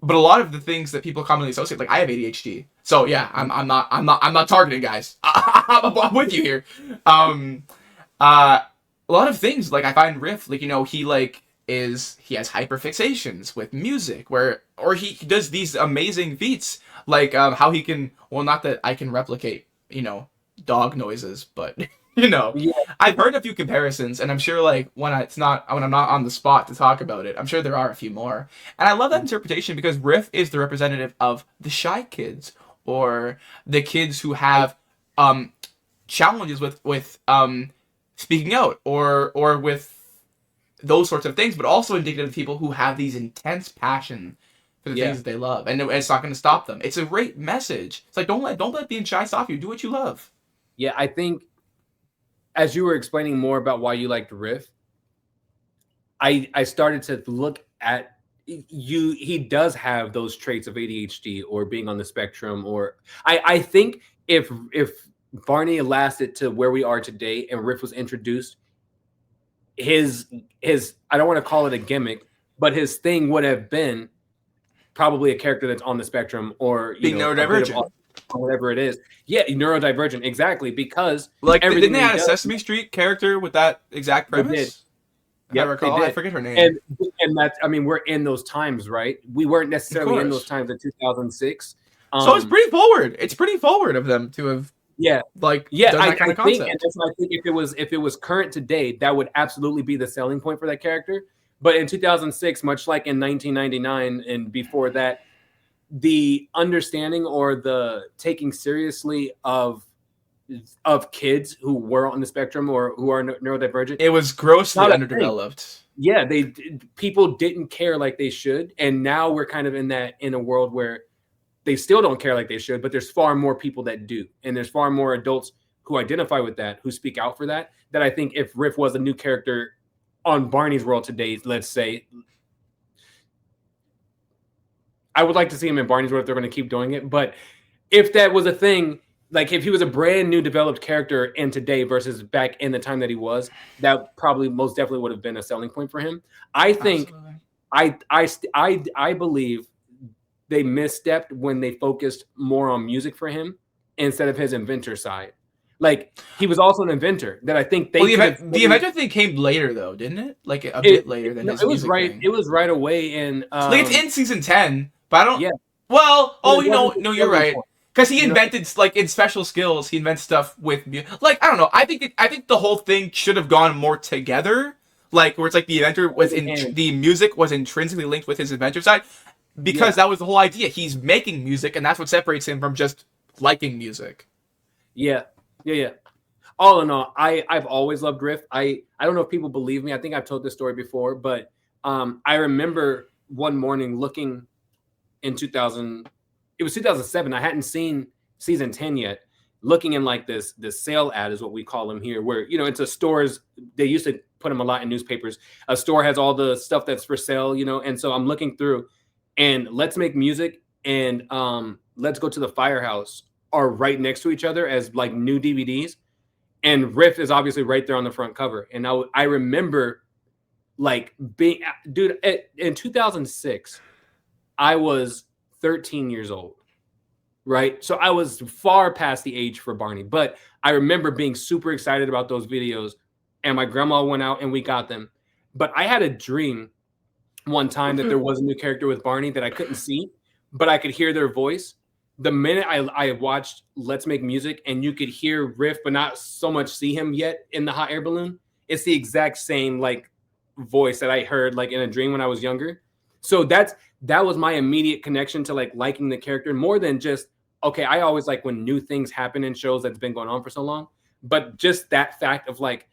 but a lot of the things that people commonly associate, like I have ADHD, so yeah, I'm not targeting guys. I'm with you here. A lot of things, like I find Riff, like, he he has hyperfixations with music, or he does these amazing feats, like how he can, well, not that I can replicate, dog noises, but I've heard a few comparisons, and I'm sure like when I'm not on the spot to talk about it, I'm sure there are a few more. And I love that interpretation because Riff is the representative of the shy kids, or the kids who have challenges with speaking out, or with those sorts of things, but also indicative of people who have these intense passion for the things that they love, and it's not going to stop them. It's a great message. It's like, don't let being shy stop you. Do what you love. Yeah, I think as you were explaining more about why you liked Riff, I started to look at you. He does have those traits of ADHD or being on the spectrum, or I think if Barney lasted to where we are today and Riff was introduced, his I don't want to call it a gimmick, but his thing would have been probably a character that's on the spectrum, or being neurodivergent, or whatever it is. Yeah, neurodivergent, exactly, because like didn't they have a Sesame Street character with that exact premise? Yeah, I recall. I forget her name. And that's, I mean, we're in those times, right? We weren't necessarily in those times in 2006. So it's pretty forward. It's pretty forward of them to have. Yeah, done that kind of concept. Think, and that's why I think if it was current today, that would absolutely be the selling point for that character. But in 2006, much like in 1999 and before that, the understanding or the taking seriously of kids who were on the spectrum or who are neurodivergent, it was grossly underdeveloped. Yeah, people didn't care like they should, and now we're kind of in a world where they still don't care like they should, but there's far more people that do, and there's far more adults who identify with that, who speak out for that. That I think if Riff was a new character on Barney's World today, let's say, I would like to see him in Barney's World if they're going to keep doing it. But if that was a thing, like if he was a brand new developed character in today versus back in the time that he was, that probably most definitely would have been a selling point for him. I think, I believe they misstepped when they focused more on music for him instead of his inventor side. Like, he was also an inventor that I think they. Well, the inventor thing came later, though, didn't it? Like a bit later than his music thing. It was right away in. Like, it's in season 10, but I don't. Yeah. Well, no, you're right. Because he invented, like, in special skills, he invents stuff with music. Like, I don't know. I think the whole thing should have gone more together. Like, where it's like the inventor was the music was intrinsically linked with his inventor side. because that was the whole idea. He's making music, and that's what separates him from just liking music. Yeah. All in all, I've always loved Riff. I don't know if people believe me. I think I've told this story before, but I remember one morning looking in 2000. It was 2007. I hadn't seen season 10 yet. Looking in like this sale ad is what we call them here, where it's a stores. They used to put them a lot in newspapers. A store has all the stuff that's for sale, and so I'm looking through, and Let's Make Music and Let's Go to the Firehouse are right next to each other as like new DVDs. And Riff is obviously right there on the front cover. And I remember like being, dude, in 2006, I was 13 years old, right? So I was far past the age for Barney. But I remember being super excited about those videos. And my grandma went out and we got them. But I had a dream one time that there was a new character with Barney that I couldn't see, but I could hear their voice. The minute I watched Let's Make Music and you could hear Riff, but not so much see him yet in the hot air balloon, it's the exact same like voice that I heard like in a dream when I was younger. So that was my immediate connection to like liking the character more than just, okay, I always like when new things happen in shows that's been going on for so long, but just that fact of like,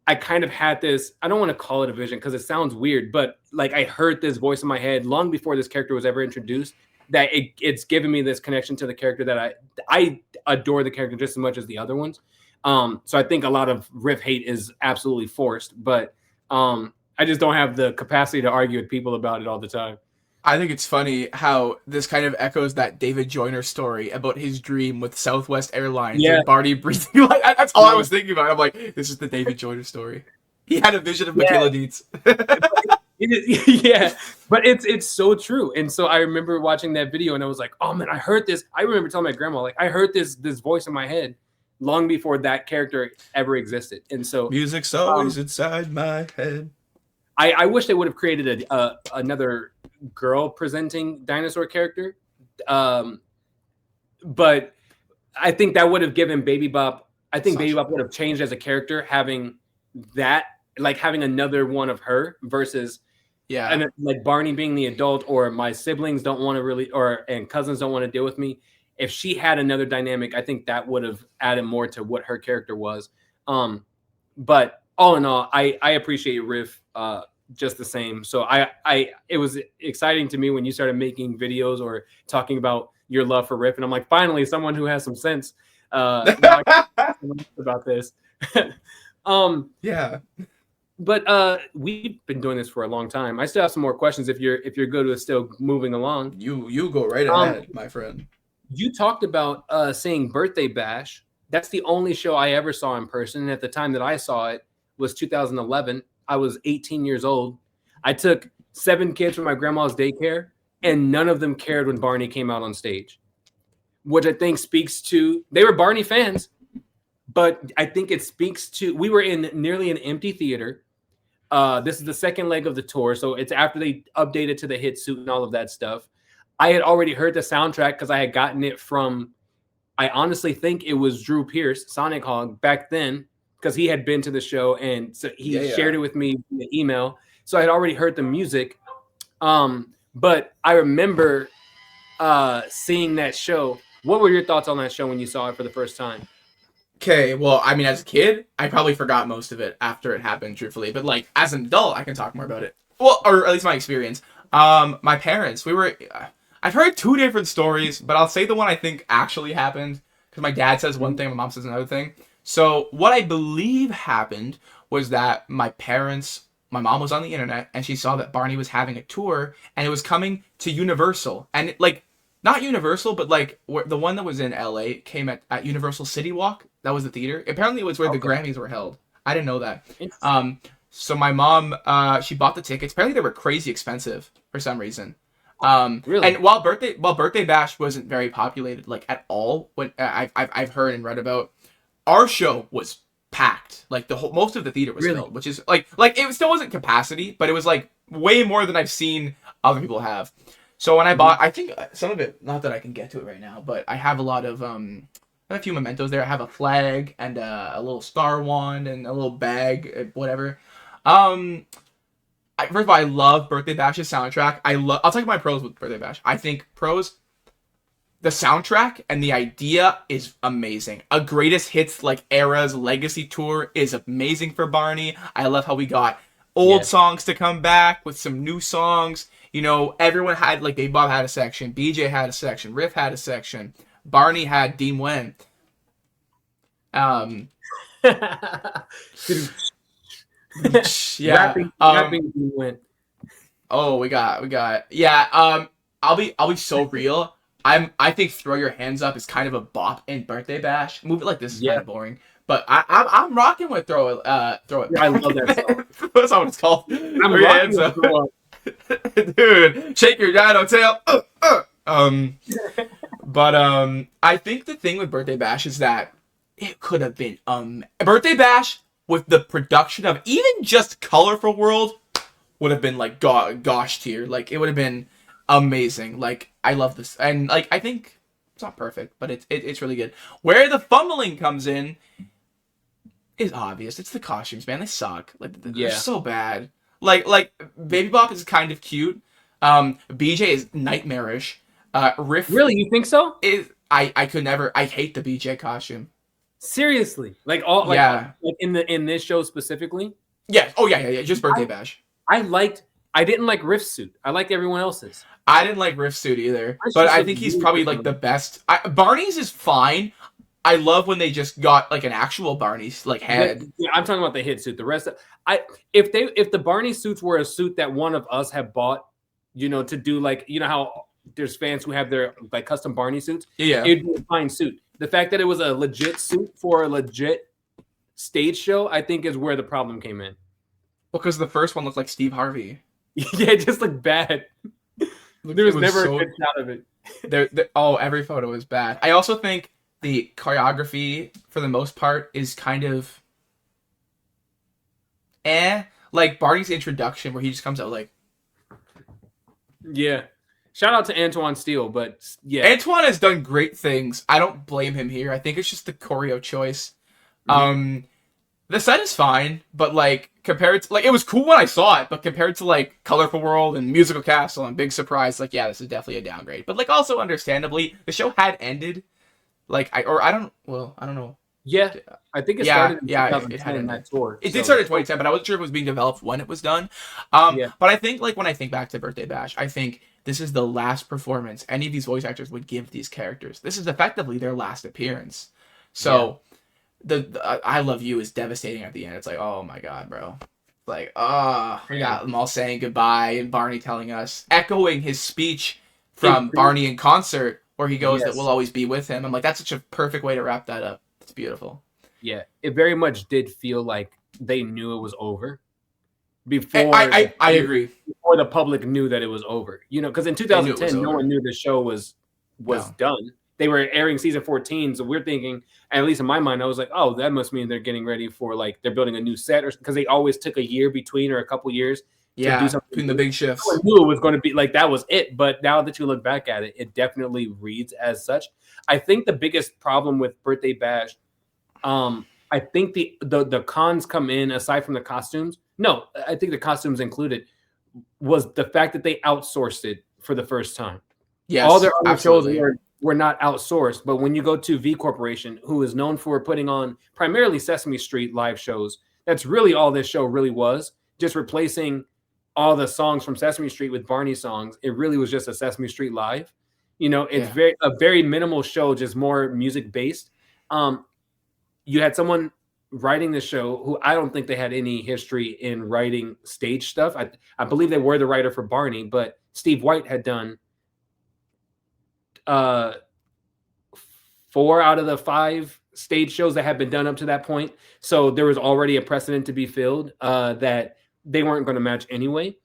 I kind of had this, I don't want to call it a vision because it sounds weird, but like I heard this voice in my head long before this character was ever introduced, that it's given me this connection to the character that I adore the character just as much as the other ones. So I think a lot of Riff hate is absolutely forced, but I just don't have the capacity to argue with people about it all the time. I think it's funny how this kind of echoes that David Joyner story about his dream with Southwest Airlines and Barney breathing. Like, that's all I was thinking about. I'm like, this is the David Joyner story. He had a vision of Michaela Dietz. Yeah, but it's so true. And so I remember watching that video and I was like, oh man, I heard this. I remember telling my grandma, like, I heard this voice in my head long before that character ever existed. And so music's always inside my head. I wish they would have created another girl presenting dinosaur character. But I think that would have given Baby Bop, Baby Bop would have changed as a character, having that, like having another one of her versus and like Barney being the adult, or my siblings don't want to really, and cousins don't want to deal with me. If she had another dynamic, I think that would have added more to what her character was. But all in all, I appreciate Riff just the same. So it was exciting to me when you started making videos or talking about your love for Riff, and I'm like, finally, someone who has some sense about this. But we've been doing this for a long time. I still have some more questions if you're good with still moving along. You go right ahead, my friend. You talked about seeing Birthday Bash. That's the only show I ever saw in person. And at the time that I saw it was 2011. I was 18 years old. I took 7 kids from my grandma's daycare, and none of them cared when Barney came out on stage, which I think speaks to, they were Barney fans, but I think it speaks to, we were in nearly an empty theater. This is the second leg of the tour, so it's after they updated to the hit suit and all of that stuff. I had already heard the soundtrack because I had gotten it from, I honestly think it was Drew Pierce, Sonic Hog, back then, because he had been to the show, and so he shared it with me in the email. So I had already heard the music. But I remember seeing that show. What were your thoughts on that show when you saw it for the first time? Okay, well, I mean, as a kid, I probably forgot most of it after it happened, truthfully. But, like, as an adult, I can talk more about it. Well, or at least my experience. My parents, I've heard 2 different stories, but I'll say the one I think actually happened, because my dad says one thing, my mom says another thing. So, what I believe happened was that my mom was on the internet, and she saw that Barney was having a tour, and it was coming to Universal. And, like, not Universal, but, like, the one that was in LA came at Universal City Walk. That was the theater. Apparently, it was where the Grammys were held. I didn't know that. So my mom, she bought the tickets. Apparently, they were crazy expensive for some reason. Really? And while Birthday Bash wasn't very populated, like, at all, what I've heard and read about, our show was packed. Like, most of the theater was filled, which is like it still wasn't capacity, but it was like way more than I've seen other people have. So when I bought, I think some of it, not that I can get to it right now, but I have a lot of a few mementos there. I have a flag and a little star wand and a little bag, whatever. First of all, I love Birthday Bash's soundtrack. I'll talk about my pros with Birthday Bash. I think pros, the soundtrack and the idea is amazing. A greatest hits like era's legacy tour is amazing for Barney. I love how we got old songs to come back with some new songs. You know, everyone had, like, Dave Bob had a section, BJ had a section, Riff had a section, Barney had Dean Wen. Yeah. Rapping Dean Wen. Oh, we got. Yeah. I'll be so real. I think Throw Your Hands Up is kind of a bop in Birthday Bash. Move It Like This is kind of boring. But I'm rocking with Throw It. Yeah, I love that song. That's not what it's called. I'm rocking with Throw Up. Dude, shake your dino tail. But I think the thing with Birthday Bash is that it could have been Birthday Bash with the production of even just Colorful World would have been like gosh tier. Like, it would have been amazing. Like, I love this, and like, I think it's not perfect, but it's really good. Where the fumbling comes in is obvious. It's the costumes, man. They suck. Like, they're so bad. Like Baby Bop is kind of cute. BJ is nightmarish. Riff, really, you think so? I could never. I hate the BJ costume. Seriously, like in this show specifically. Yeah. Oh yeah. Just Birthday Bash. I didn't like Riff's suit. I liked everyone else's. I didn't like Riff's suit either, but I think he's probably like the best. Barney's is fine. I love when they just got like an actual Barney's like head. Yeah, I'm talking about the hit suit. The rest if the Barney suits were a suit that one of us had bought, you know, to do, like, you know how there's fans who have their like custom Barney suits. Yeah, it'd be a fine suit. The fact that it was a legit suit for a legit stage show, I think, is where the problem came in. Because the first one looked like Steve Harvey. Yeah, it just looked bad. There was never a good shot of it. Every photo is bad. I also think the choreography, for the most part, is kind of like Barney's introduction, where he just comes out like, yeah. Shout out to Antoine Steele, but yeah, Antoine has done great things. I don't blame him here. I think it's just the choreo choice. Mm-hmm. The set is fine, but like, compared to, like, it was cool when I saw it, but compared to like Colorful World and Musical Castle and Big Surprise, like, yeah, this is definitely a downgrade. But like, also understandably, the show had ended. Like, I don't know. Yeah, I think it started in 2010, it had in that tour. It did start in 2010, but I wasn't sure if it was being developed when it was done. But I think, like, when I think back to Birthday Bash, I think this is the last performance any of these voice actors would give these characters. This is effectively their last appearance. So the I Love You is devastating at the end. It's like, oh my god, bro. Like, we got them all saying goodbye, and Barney telling us, echoing his speech from Barney in concert, where he goes that we'll always be with him. I'm like, that's such a perfect way to wrap that up. It's beautiful. Yeah, it very much did feel like they knew it was over before. I agree. Before the public knew that it was over, you know, because in 2010, no one knew the show was done. They were airing season 14, so we're thinking, at least in my mind, I was like, oh, that must mean they're getting ready for, like, they're building a new set, or because they always took a year between, or a couple years. Yeah, do something between the big shifts. I knew it was going to be like that was it, but now that you look back at it, it definitely reads as such. I think the biggest problem with Birthday Bash, I think the cons come in aside from the costumes. No, I think the costumes included was the fact that they outsourced it for the first time. Yes, all their other absolutely. shows were not outsourced, but when you go to V Corporation, who is known for putting on primarily Sesame Street live shows, that's really all this show really was, just replacing all the songs from Sesame Street with Barney songs. It really was just a Sesame Street live. You know, it's a very minimal show, just more music based. You had someone writing the show who I don't think they had any history in writing stage stuff. I believe they were the writer for Barney, but Steve White had done 4 out of the 5 stage shows that had been done up to that point. So there was already a precedent to be filled that they weren't going to match anyway.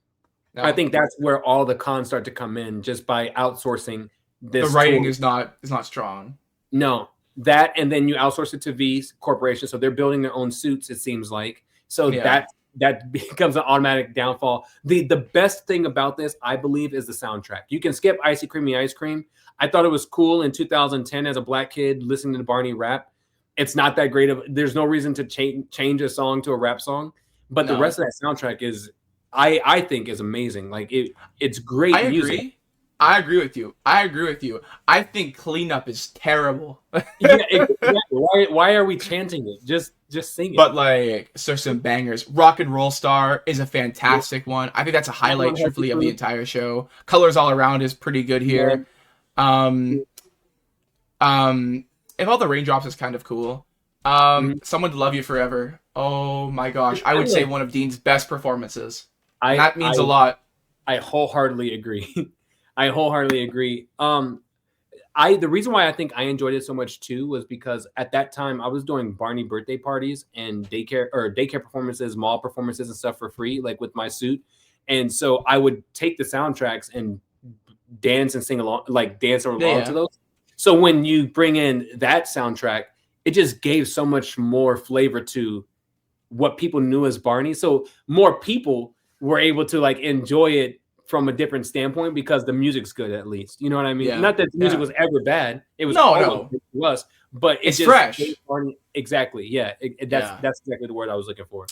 No. I think that's where all the cons start to come in, just by outsourcing this. The writing is not strong. No, that, and then you outsource it to V Corporation, so they're building their own suits, it seems like. So that becomes an automatic downfall. The best thing about this, I believe, is the soundtrack. You can skip Icy Creamy Ice Cream. I thought it was cool in 2010 as a black kid listening to Barney rap. It's not that great there's no reason to change a song to a rap song. But the rest of that soundtrack is I think is amazing. Like it's great I music. agree. I agree with you. I think Cleanup is terrible. Yeah, exactly. Why are we chanting it? Just sing it. But like, so some bangers. Rock and Roll Star is a fantastic one. I think that's a highlight, truthfully, of the entire show. Colors All Around is pretty good here. Um, If All the Raindrops is kind of cool. Someone to Love You Forever. Oh my gosh, I would say one of Dean's best performances. That means a lot. I wholeheartedly agree. I wholeheartedly agree. The reason why I think I enjoyed it so much too was because at that time I was doing Barney birthday parties and daycare performances, mall performances and stuff for free, like with my suit. And so I would take the soundtracks and dance and sing along, like dance along to those. So when you bring in that soundtrack, it just gave so much more flavor to what people knew as Barney. So more people were able to like enjoy it from a different standpoint because the music's good, at least. You know what I mean? Not that the music was ever bad. It was but it's just fresh. Exactly. Yeah. That's exactly the word I was looking for.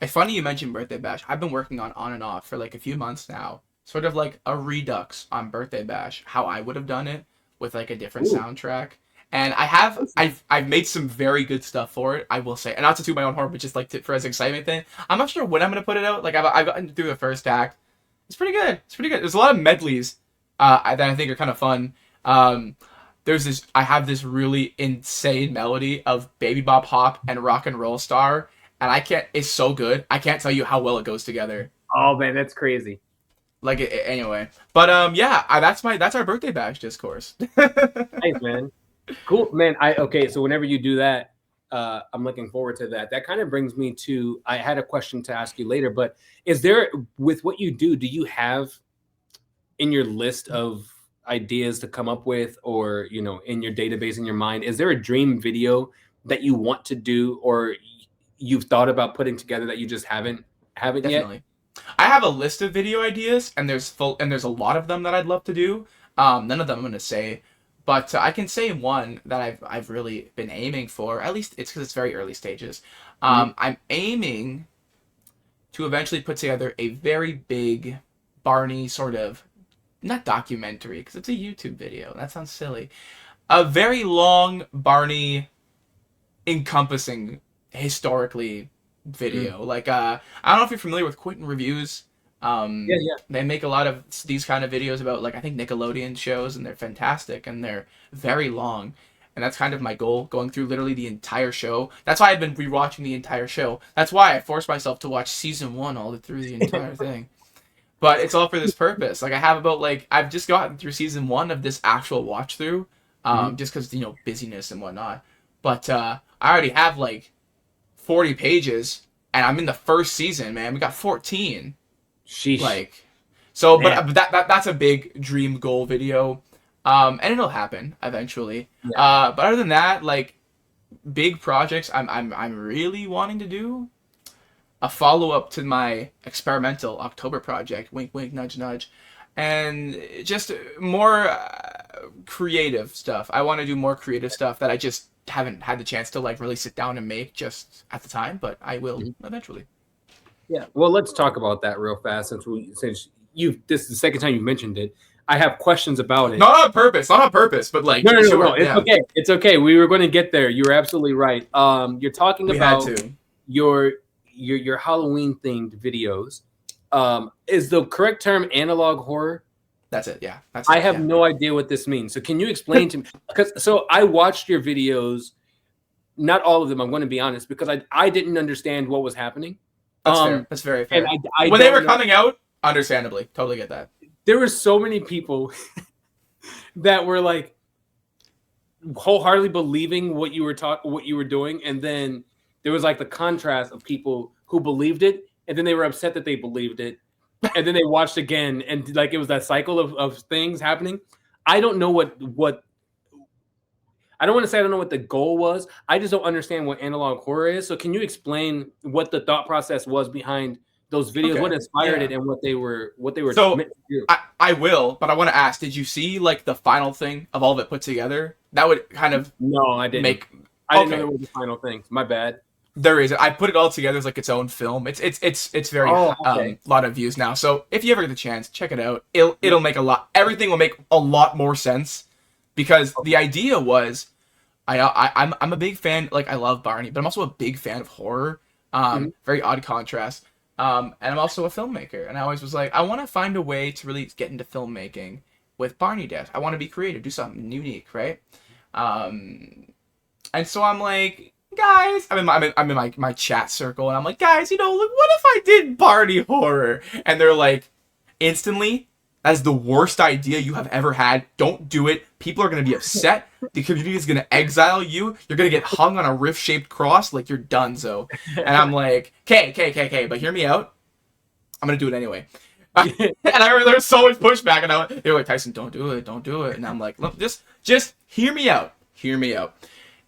It's funny you mentioned Birthday Bash. I've been working on and off for like a few months now. Sort of like a redux on Birthday Bash, how I would have done it with like a different soundtrack. And I've made some very good stuff for it, I will say. And not to toot my own horn, but just like for as excitement thing. I'm not sure when I'm gonna put it out. Like I've gotten through the first act. It's pretty good. There's a lot of medleys that I think are kind of fun. I have this really insane melody of Baby Bop Hop and Rock and Roll Star, and it's so good. I can't tell you how well it goes together. Oh man, that's crazy. Like anyway, but that's our Birthday Bash discourse. Thanks, man. Cool, man. So whenever you do that, I'm looking forward to that. That kind of brings me to, I had a question to ask you later, but is there, with what you do you have in your list of ideas to come up with, or, you know, in your database, in your mind, is there a dream video that you want to do or you've thought about putting together that you just haven't Definitely. yet? I have a list of video ideas, and there's a lot of them that I'd love to do. None of them I'm gonna say, but I can say one that I've really been aiming for. At least it's because it's very early stages. I'm aiming to eventually put together a very big Barney sort of, not documentary because it's a YouTube video. That sounds silly. A very long Barney encompassing historically video. Like I don't know if you're familiar with Quentin Reviews. They make a lot of these kind of videos about, like, I think Nickelodeon shows, and they're fantastic and they're very long. And that's kind of my goal, going through literally the entire show. That's why I've been rewatching the entire show. That's why I forced myself to watch season 1 all through the entire thing. But it's all for this purpose. Like I've just gotten through season 1 of this actual watch through, just because, you know, busyness and whatnot. But I already have like 40 pages, and I'm in the first season, man. We got 14. Sheesh. Like, so, but that's a big dream goal video, and it'll happen eventually. Yeah. But other than that, like, big projects, I'm really wanting to do a follow up to my experimental October project. Wink, wink, nudge, nudge, and just more creative stuff. I want to do more creative stuff that I just haven't had the chance to like really sit down and make just at the time, but I will eventually. Yeah, well, let's talk about that real fast since this is the second time you mentioned it. I have questions about it. Not on purpose, but like no. It's okay. It's okay. We were going to get there. You're absolutely right. You're talking about your Halloween themed videos. Is the correct term analog horror? That's it. Yeah. I have no idea what this means. So can you explain to me? So I watched your videos, not all of them, I'm going to be honest, because I didn't understand what was happening. That's fair. That's very fair. And when they were coming out, understandably, totally get that. There were so many people that were like wholeheartedly believing what you were doing, and then there was like the contrast of people who believed it, and then they were upset that they believed it. And then they watched again, and like it was that cycle of things happening. I don't know what I don't want to say I don't know what the goal was. I just don't understand what analog horror is. So can you explain what the thought process was behind those videos, okay, what inspired it, and what they were so meant to do? I will, but I want to ask, did you see like the final thing of all of it put together? That would kind of no, I didn't. Make I didn't know it was the final thing. My bad. There is. I put it all together as like its own film. It's very lot of views now. So if you ever get the chance, check it out. It'll make everything will make a lot more sense, because the idea was I'm a big fan. Like, I love Barney, but I'm also a big fan of horror. Very odd contrast. And I'm also a filmmaker, and I always was like, I want to find a way to really get into filmmaking with BarneyDesk. I want to be creative, do something unique, right? And so I'm like, guys, I'm in my chat circle, and I'm like, guys, like, what if I did Barney horror? And they're like, instantly, that is the worst idea you have ever had. Don't do it. People are going to be upset. The community is going to exile you. You're going to get hung on a riff-shaped cross like you're donezo. And I'm like, okay, but hear me out. I'm going to do it anyway. And I remember there was so much pushback, and they were like, Tyson, don't do it. And I'm like, look, just hear me out.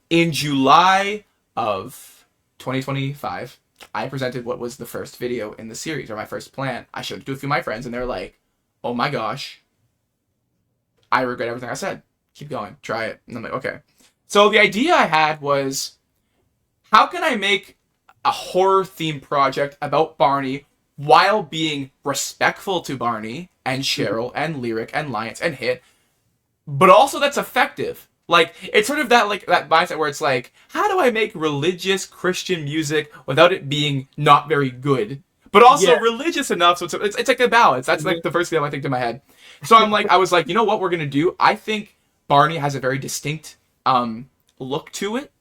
In July of 2025, I presented what was the first video in the series, or my first plan. I showed it to a few of my friends, and they're like, oh my gosh, I regret everything I said. Keep going, try it. And I'm like, okay. So the idea I had was, how can I make a horror-themed project about Barney while being respectful to Barney and Cheryl and Lyric and Lions and Hit, but also that's effective? Like, it's sort of that mindset where it's like, how do I make religious Christian music without it being not very good, but also religious enough so it's like a balance? That's like the first thing I think to my head. So I was like, you know what we're gonna do? I think Barney has a very distinct look to it,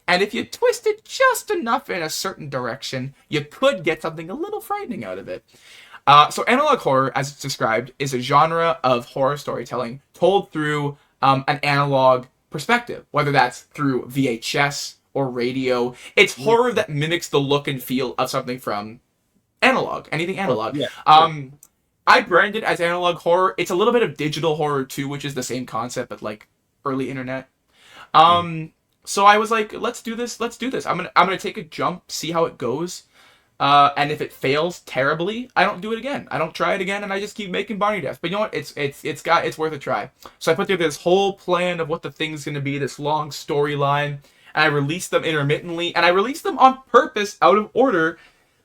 and if you twist it just enough in a certain direction, you could get something a little frightening out of it. So analog horror, as it's described, is a genre of horror storytelling told through an analog perspective, whether that's through VHS or radio. It's horror that mimics the look and feel of something from analog, anything analog. I brand it as analog horror. It's a little bit of digital horror too, which is the same concept, but like early internet. So I was like, let's do this. I'm gonna take a jump, see how it goes. And if it fails terribly, I don't do it again. I don't try it again, and I just keep making BarneyDesk. But you know what? It's worth a try. So I put together this whole plan of what the thing's gonna be, this long storyline, and I released them intermittently, and I released them on purpose, out of order,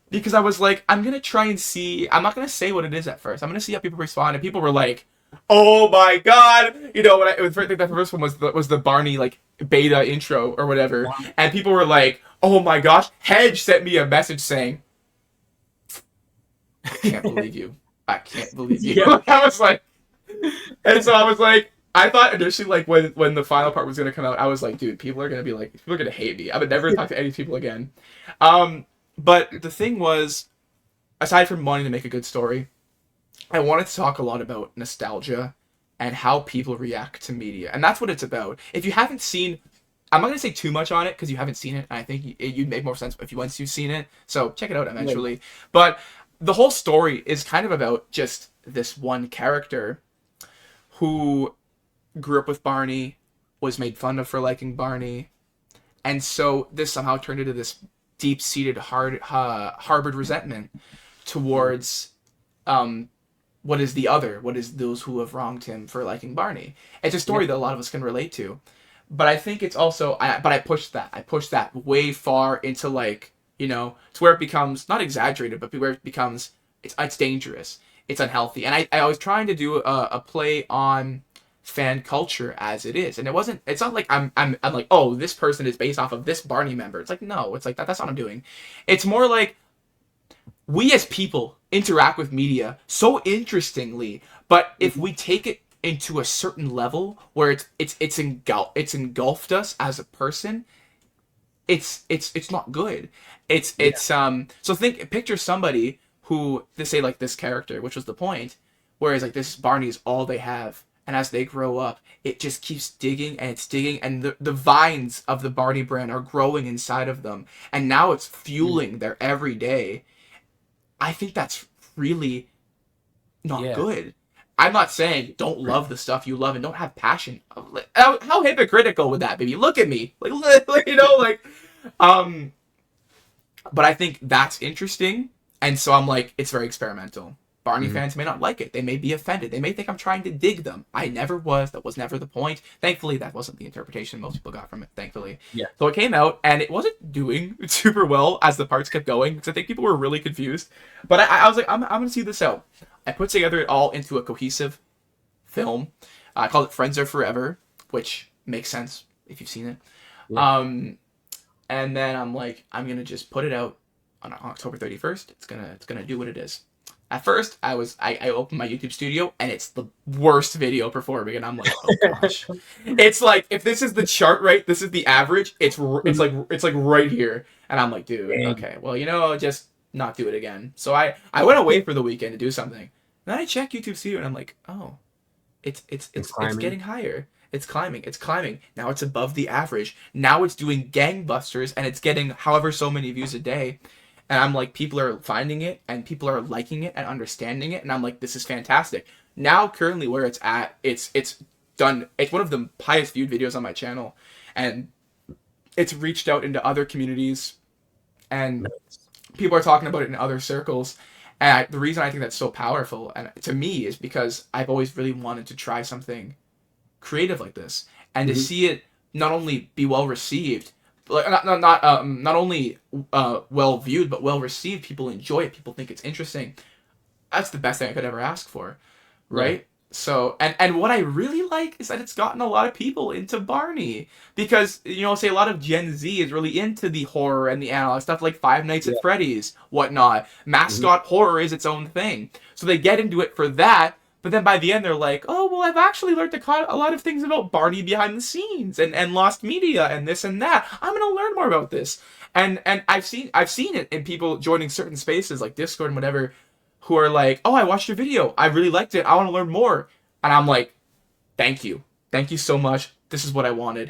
because I was like, I'm gonna try and see. I'm not gonna say what it is at first. I'm gonna see how people respond, and people were like, "Oh my god!" When I think that first one was the Barney like beta intro or whatever, and people were like, "Oh my gosh!" Hedge sent me a message saying, I can't believe you. I was like, and so I was like, I thought initially, like, when the final part was going to come out, I was like, dude, people are going to hate me. I would never talk to any people again. But the thing was, aside from wanting to make a good story, I wanted to talk a lot about nostalgia and how people react to media. And that's what it's about. If you haven't seen, I'm not going to say too much on it because you haven't seen it. And I think you'd make more sense if once you've seen it. So check it out eventually. Right. But the whole story is kind of about just this one character who grew up with Barney, was made fun of for liking Barney, and so this somehow turned into this deep-seated, harbored resentment towards what is the other, what is those who have wronged him for liking Barney. It's a story that a lot of us can relate to, but I think it's also, I pushed that way far into, like, to where it becomes not exaggerated, but where it becomes it's dangerous, it's unhealthy. And I was trying to do a play on fan culture as it is, and it's not like I'm like, oh, this person is based off of this Barney member. It's like, no, it's like that's not what I'm doing. It's more like we as people interact with media so interestingly, but if we take it into a certain level where it's engulfed us as a person, it's not good. So picture somebody who, they say, like this character, which was the point, whereas like this Barney is all they have, and as they grow up, it just keeps digging, and the vines of the Barney brand are growing inside of them, and now it's fueling their everyday. I think that's really not good. I'm not saying don't love the stuff you love and don't have passion. How hypocritical would that be? Look at me, but I think that's interesting, and so I'm like, it's very experimental. Barney fans may not like it. They may be offended. They may think I'm trying to dig them. I never was. That was never the point. Thankfully, that wasn't the interpretation most people got from it, thankfully. Yeah. So it came out, and it wasn't doing super well as the parts kept going, because I think people were really confused. But I was like, I'm going to see this out. I put together it all into a cohesive film. I called it Friends Are Forever, which makes sense if you've seen it. Yeah. And then I'm like, I'm going to just put it out on October 31st. It's gonna do what it is. At first, I opened my YouTube studio, and it's the worst video performing, and I'm like, oh gosh. It's like, if this is the chart, right, this is the average, it's like right here. And I'm like, dude, okay, well, just not do it again. So I went away for the weekend to do something. And then I check YouTube studio, and I'm like, oh, it's getting higher. It's climbing. Now it's above the average. Now it's doing gangbusters, and it's getting however so many views a day. And I'm like, people are finding it, and people are liking it and understanding it. And I'm like, this is fantastic. Now, currently where it's at, it's done. It's one of the highest viewed videos on my channel. And it's reached out into other communities. And people are talking about it in other circles. And the reason I think that's so powerful, and to me, is because I've always really wanted to try something creative like this. And to see it not only be well received, like not only well viewed, but well received. People enjoy it. People think it's interesting. That's the best thing I could ever ask for, right? Yeah. So and what I really like is that it's gotten a lot of people into Barney, because say a lot of Gen Z is really into the horror and the analog stuff, like Five Nights at Freddy's, whatnot. Mascot horror is its own thing, so they get into it for that. But then by the end, they're like, oh, well, I've actually learned a lot of things about Barney behind the scenes and lost media and this and that. I'm going to learn more about this. And I've seen it in people joining certain spaces like Discord and whatever, who are like, oh, I watched your video. I really liked it. I want to learn more. And I'm like, thank you. Thank you so much. This is what I wanted.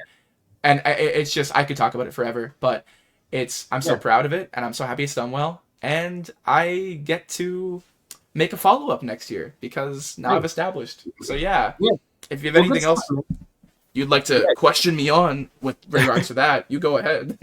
And it's just, I could talk about it forever, but I'm so proud of it, and I'm so happy it's done well. And I get to make a follow-up next year, because now I've established. So yeah. If you have anything else you'd like to question me on with regards to that, you go ahead.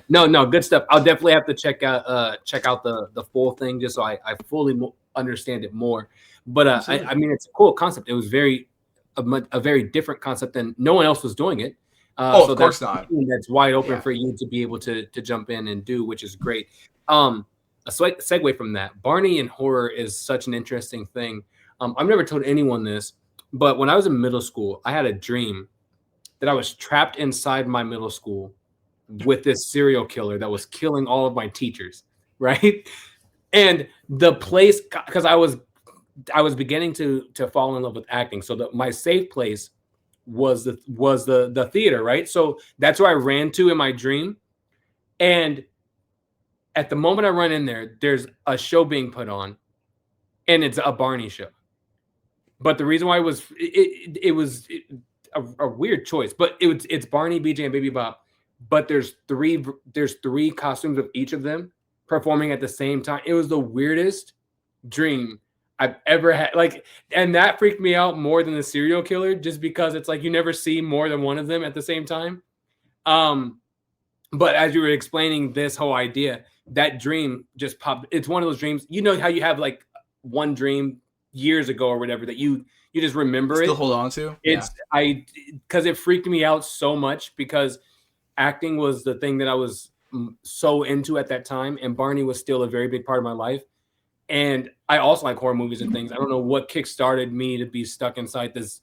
No, good stuff. I'll definitely have to check out the full thing, just so I fully understand it more. But I mean, it's a cool concept. It was a very different concept, than no one else was doing it. So of course not. That's wide open for you to be able to jump in and do, which is great. A slight segue from that, Barney and horror is such an interesting thing. I've never told anyone this, but when I was in middle school, I had a dream that I was trapped inside my middle school with this serial killer that was killing all of my teachers, right? And the place, because I was beginning to fall in love with acting, so my safe place was the theater, right? So that's where I ran to in my dream. And at the moment I run in there, there's a show being put on, and it's a Barney show. But the reason why it was a weird choice, but it's Barney, BJ, and Baby Bop. But there's three costumes of each of them performing at the same time. It was the weirdest dream I've ever had. And that freaked me out more than the serial killer, just because it's like you never see more than one of them at the same time. But as you were explaining this whole idea, that dream just popped. It's one of those dreams. You know how you have like one dream years ago or whatever that you just remember Still hold on to? Because it freaked me out so much, because acting was the thing that I was so into at that time, and Barney was still a very big part of my life. And I also like horror movies and things. I don't know what kickstarted me to be stuck inside this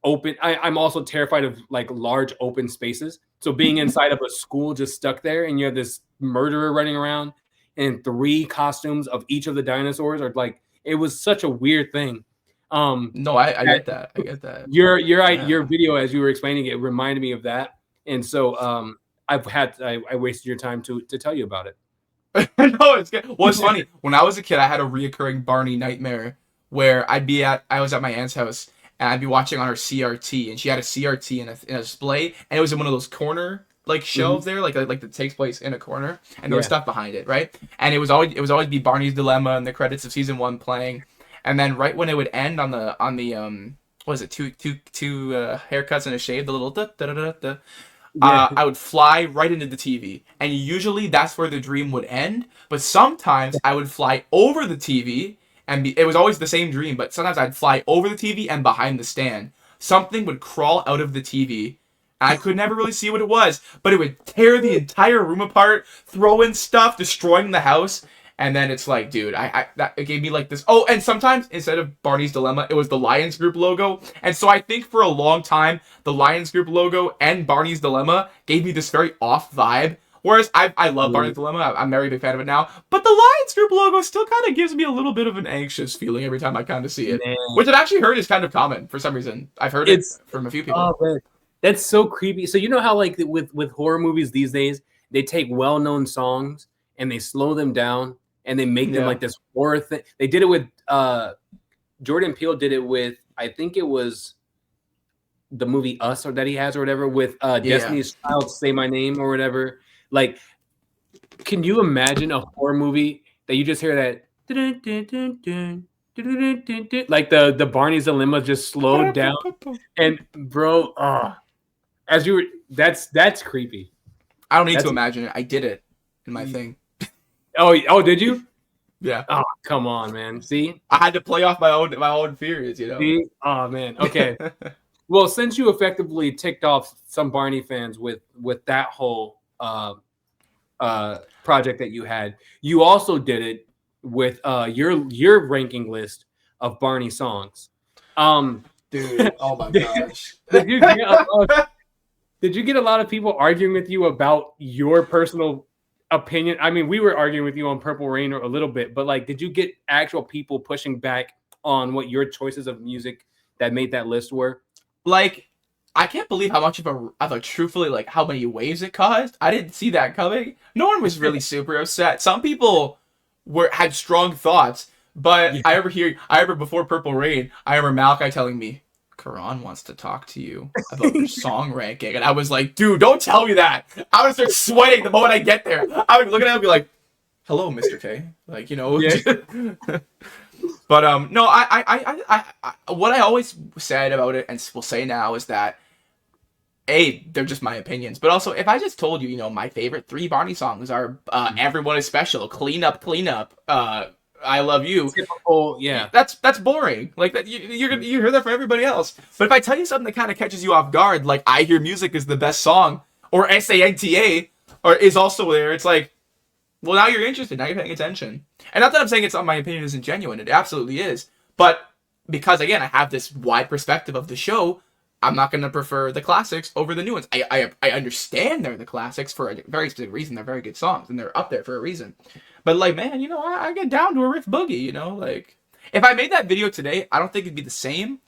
open. I'm also terrified of like large open spaces. So being inside of a school just stuck there, and you have this murderer running around in three costumes of each of the dinosaurs, or like, it was such a weird thing. No, I get that. I get that. Your video, as you were explaining it, reminded me of that. And so I wasted your time to tell you about it. No, it's good. Well, it's funny. When I was a kid, I had a reoccurring Barney nightmare where I was at my aunt's house, and I'd be watching on her CRT, and she had a CRT in a display, and it was in one of those corner shelves there, like that takes place in a corner, and there was stuff behind it, right? And it was always be Barney's Dilemma and the credits of season 1 playing, and then right when it would end on the what is it, two haircuts and a shave, the little da da da da. I would fly right into the TV, and usually that's where the dream would end. But sometimes I would fly over the TV, and it was always the same dream, but sometimes I'd fly over the TV and behind the stand. Something would crawl out of the TV. I could never really see what it was, but it would tear the entire room apart, throw in stuff, destroying the house. And then it's like, dude, it gave me like this. Oh, and sometimes instead of Barney's Dilemma, it was the Lions Group logo. And so I think for a long time, the Lions Group logo and Barney's Dilemma gave me this very off vibe. Whereas I love Barney's Dilemma. I'm a very big fan of it now. But the Lions Group logo still kind of gives me a little bit of an anxious feeling every time I kind of see it. Man. Which I've actually heard is kind of common for some reason. I've heard it from a few people. Oh, man. That's so creepy. So you know how like with horror movies these days, they take well-known songs and they slow them down and they make them like this horror thing. They did it with Jordan Peele did it with, I think it was the movie Us or that he has or whatever with Destiny's Child, Say My Name or whatever. Like, can you imagine a horror movie that you just hear that like the Barney's Dilemma just slowed down and bro, as you were, that's creepy. I don't need to imagine it. I did it in my thing. Oh, did you? Yeah. Oh, come on, man. See, I had to play off my own fears, you know. See? Oh man. Okay. Well, since you effectively ticked off some Barney fans with that whole project that you had, you also did it with your ranking list of Barney songs. Dude, oh my gosh. Did you get a lot of people arguing with you about your personal opinion? I mean, we were arguing with you on Purple Rain a little bit, but like, did you get actual people pushing back on what your choices of music that made that list were? Like, I can't believe how much truthfully, like, how many waves it caused. I didn't see that coming. No one was really super upset. Some people had strong thoughts, but I remember before Purple Rain, I remember Malachi telling me, Karan wants to talk to you about your song ranking. And I was like, dude, don't tell me that. I would start sweating the moment I get there. I would look at him and be like, hello, Mr. K. Like, you know. Yeah. But no, I what I always said about it and will say now is that they're just my opinions. But also, if I just told you, you know, my favorite 3 Barney songs are Everyone Is Special, Clean Up, I Love You. Typical, yeah. That's boring. Like that, you hear that from everybody else. But if I tell you something that kind of catches you off guard, like I Hear Music is the best song, or SANTA, or is also there, it's like, well, now you're interested. Now you're paying attention. And not that I'm saying my opinion isn't genuine. It absolutely is. But because again, I have this wide perspective of the show, I'm not going to prefer the classics over the new ones. I understand they're the classics for a very specific reason. They're very good songs, and they're up there for a reason. But, like, man, you know, I get down to a Riff Boogie, you know? Like, if I made that video today, I don't think it'd be the same.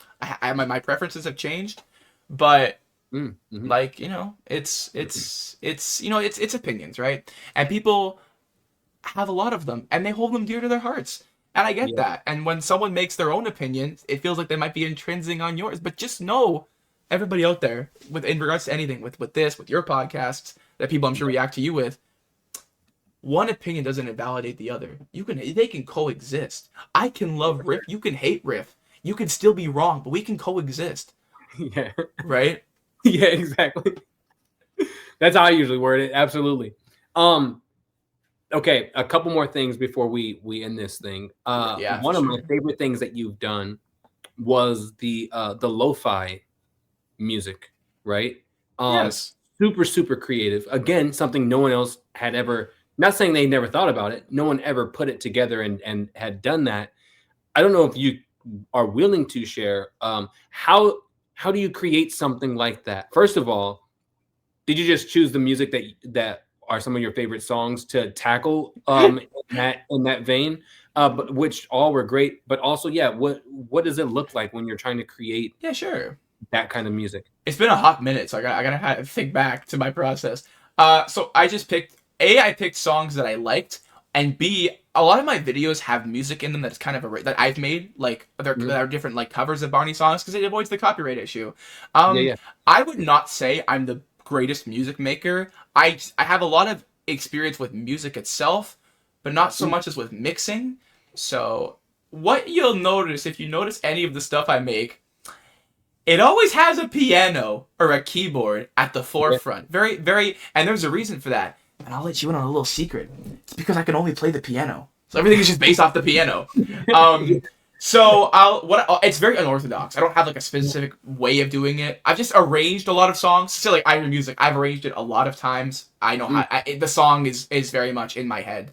My preferences have changed. But, like, you know, it's opinions, right? And people have a lot of them, and they hold them dear to their hearts. And I get that. And when someone makes their own opinion, it feels like they might be infringing on yours. But just know, everybody out there, in regards to anything, with this, with your podcasts, that people I'm sure react to you with, one opinion doesn't invalidate the other. They can coexist. I can love Riff. You can hate Riff. You can still be wrong, but we can coexist. Yeah. Right? Yeah, exactly. That's how I usually word it. Absolutely. Okay, a couple more things before we end this thing. One of my favorite things that you've done was the lo-fi music, right? Yes. Super creative. Again, something no one else had ever. Not saying they never thought about it. No one ever put it together and had done that. I don't know if you are willing to share how do you create something like that? First of all, did you just choose the music that are some of your favorite songs to tackle in that vein? But which all were great. But also, what does it look like when you're trying to create? Yeah, sure. That kind of music. It's been a hot minute, so I gotta think back to my process. So I just picked. I picked songs that I liked, and B, a lot of my videos have music in them that's kind of that I've made, like that are different like covers of Barney songs because it avoids the copyright issue. I would not say I'm the greatest music maker. I have a lot of experience with music itself, but not so much as with mixing. So what you'll notice if you notice any of the stuff I make, it always has a piano or a keyboard at the forefront. Very, very, and there's a reason for that. And I'll let you in on a little secret. It's because I can only play the piano. So everything is just based off the piano. So it's very unorthodox. I don't have like a specific way of doing it. I've just arranged a lot of songs. So like Iron Music, I've arranged it a lot of times. I know how the song is very much in my head.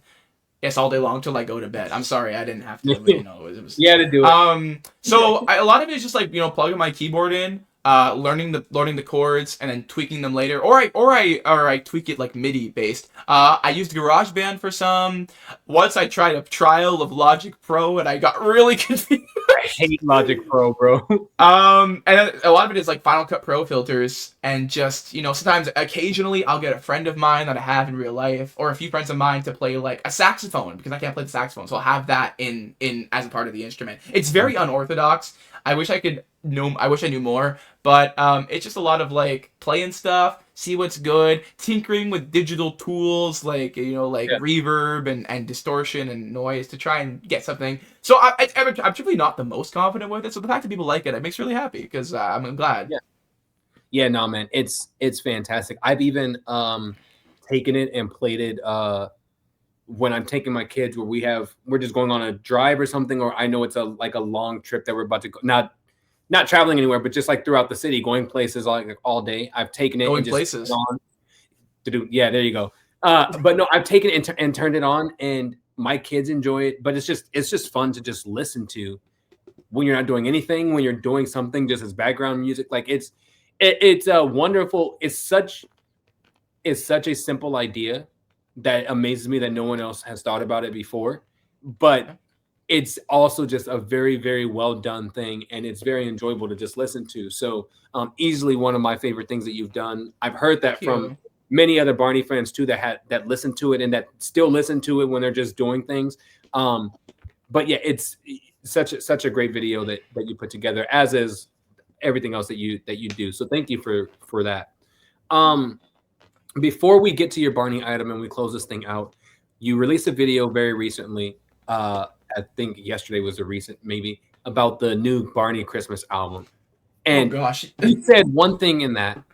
Yes, all day long till I go to bed. I'm sorry, I didn't have to. But, it was. You had to do it. So a lot of it is just like plugging my keyboard in, learning the chords, and then tweaking them later. Or I tweak it like MIDI based. I used GarageBand for some. Once I tried a trial of Logic Pro, and I got really confused. I hate Logic Pro, bro. And a lot of it is like Final Cut Pro filters, and just sometimes occasionally I'll get a friend of mine that I have in real life, or a few friends of mine to play like a saxophone, because I can't play the saxophone, so I'll have that in as a part of the instrument. It's very unorthodox. I wish I knew more, but it's just a lot of like playing stuff, see what's good, tinkering with digital tools like reverb and distortion and noise to try and get something. So I'm truly not the most confident with it. So the fact that people like it makes me really happy, because I'm glad. Yeah, no, man, it's fantastic. I've even taken it and played it when I'm taking my kids where we're just going on a drive or something, or I know it's a long trip that we're about to go, not traveling anywhere, but just like throughout the city, going places like all day. I've taken it and just places on to do. Yeah, there you go. But no, I've taken it and turned it on, and my kids enjoy it. But it's just fun to just listen to when you're not doing anything, when you're doing something just as background music. Like it's wonderful. It's such a simple idea that amazes me that no one else has thought about it before. But it's also just a very, very well done thing, and it's very enjoyable to just listen to. So easily one of my favorite things that you've done. I've heard that from many other Barney fans too, that listen to it and that still listen to it when they're just doing things. But yeah, it's such a great video that you put together, as is everything else that you do. So thank you for that. Before we get to your Barney item and we close this thing out, you released a video very recently. I think yesterday was a recent, maybe, about the new Barney Christmas album. And you said one thing in that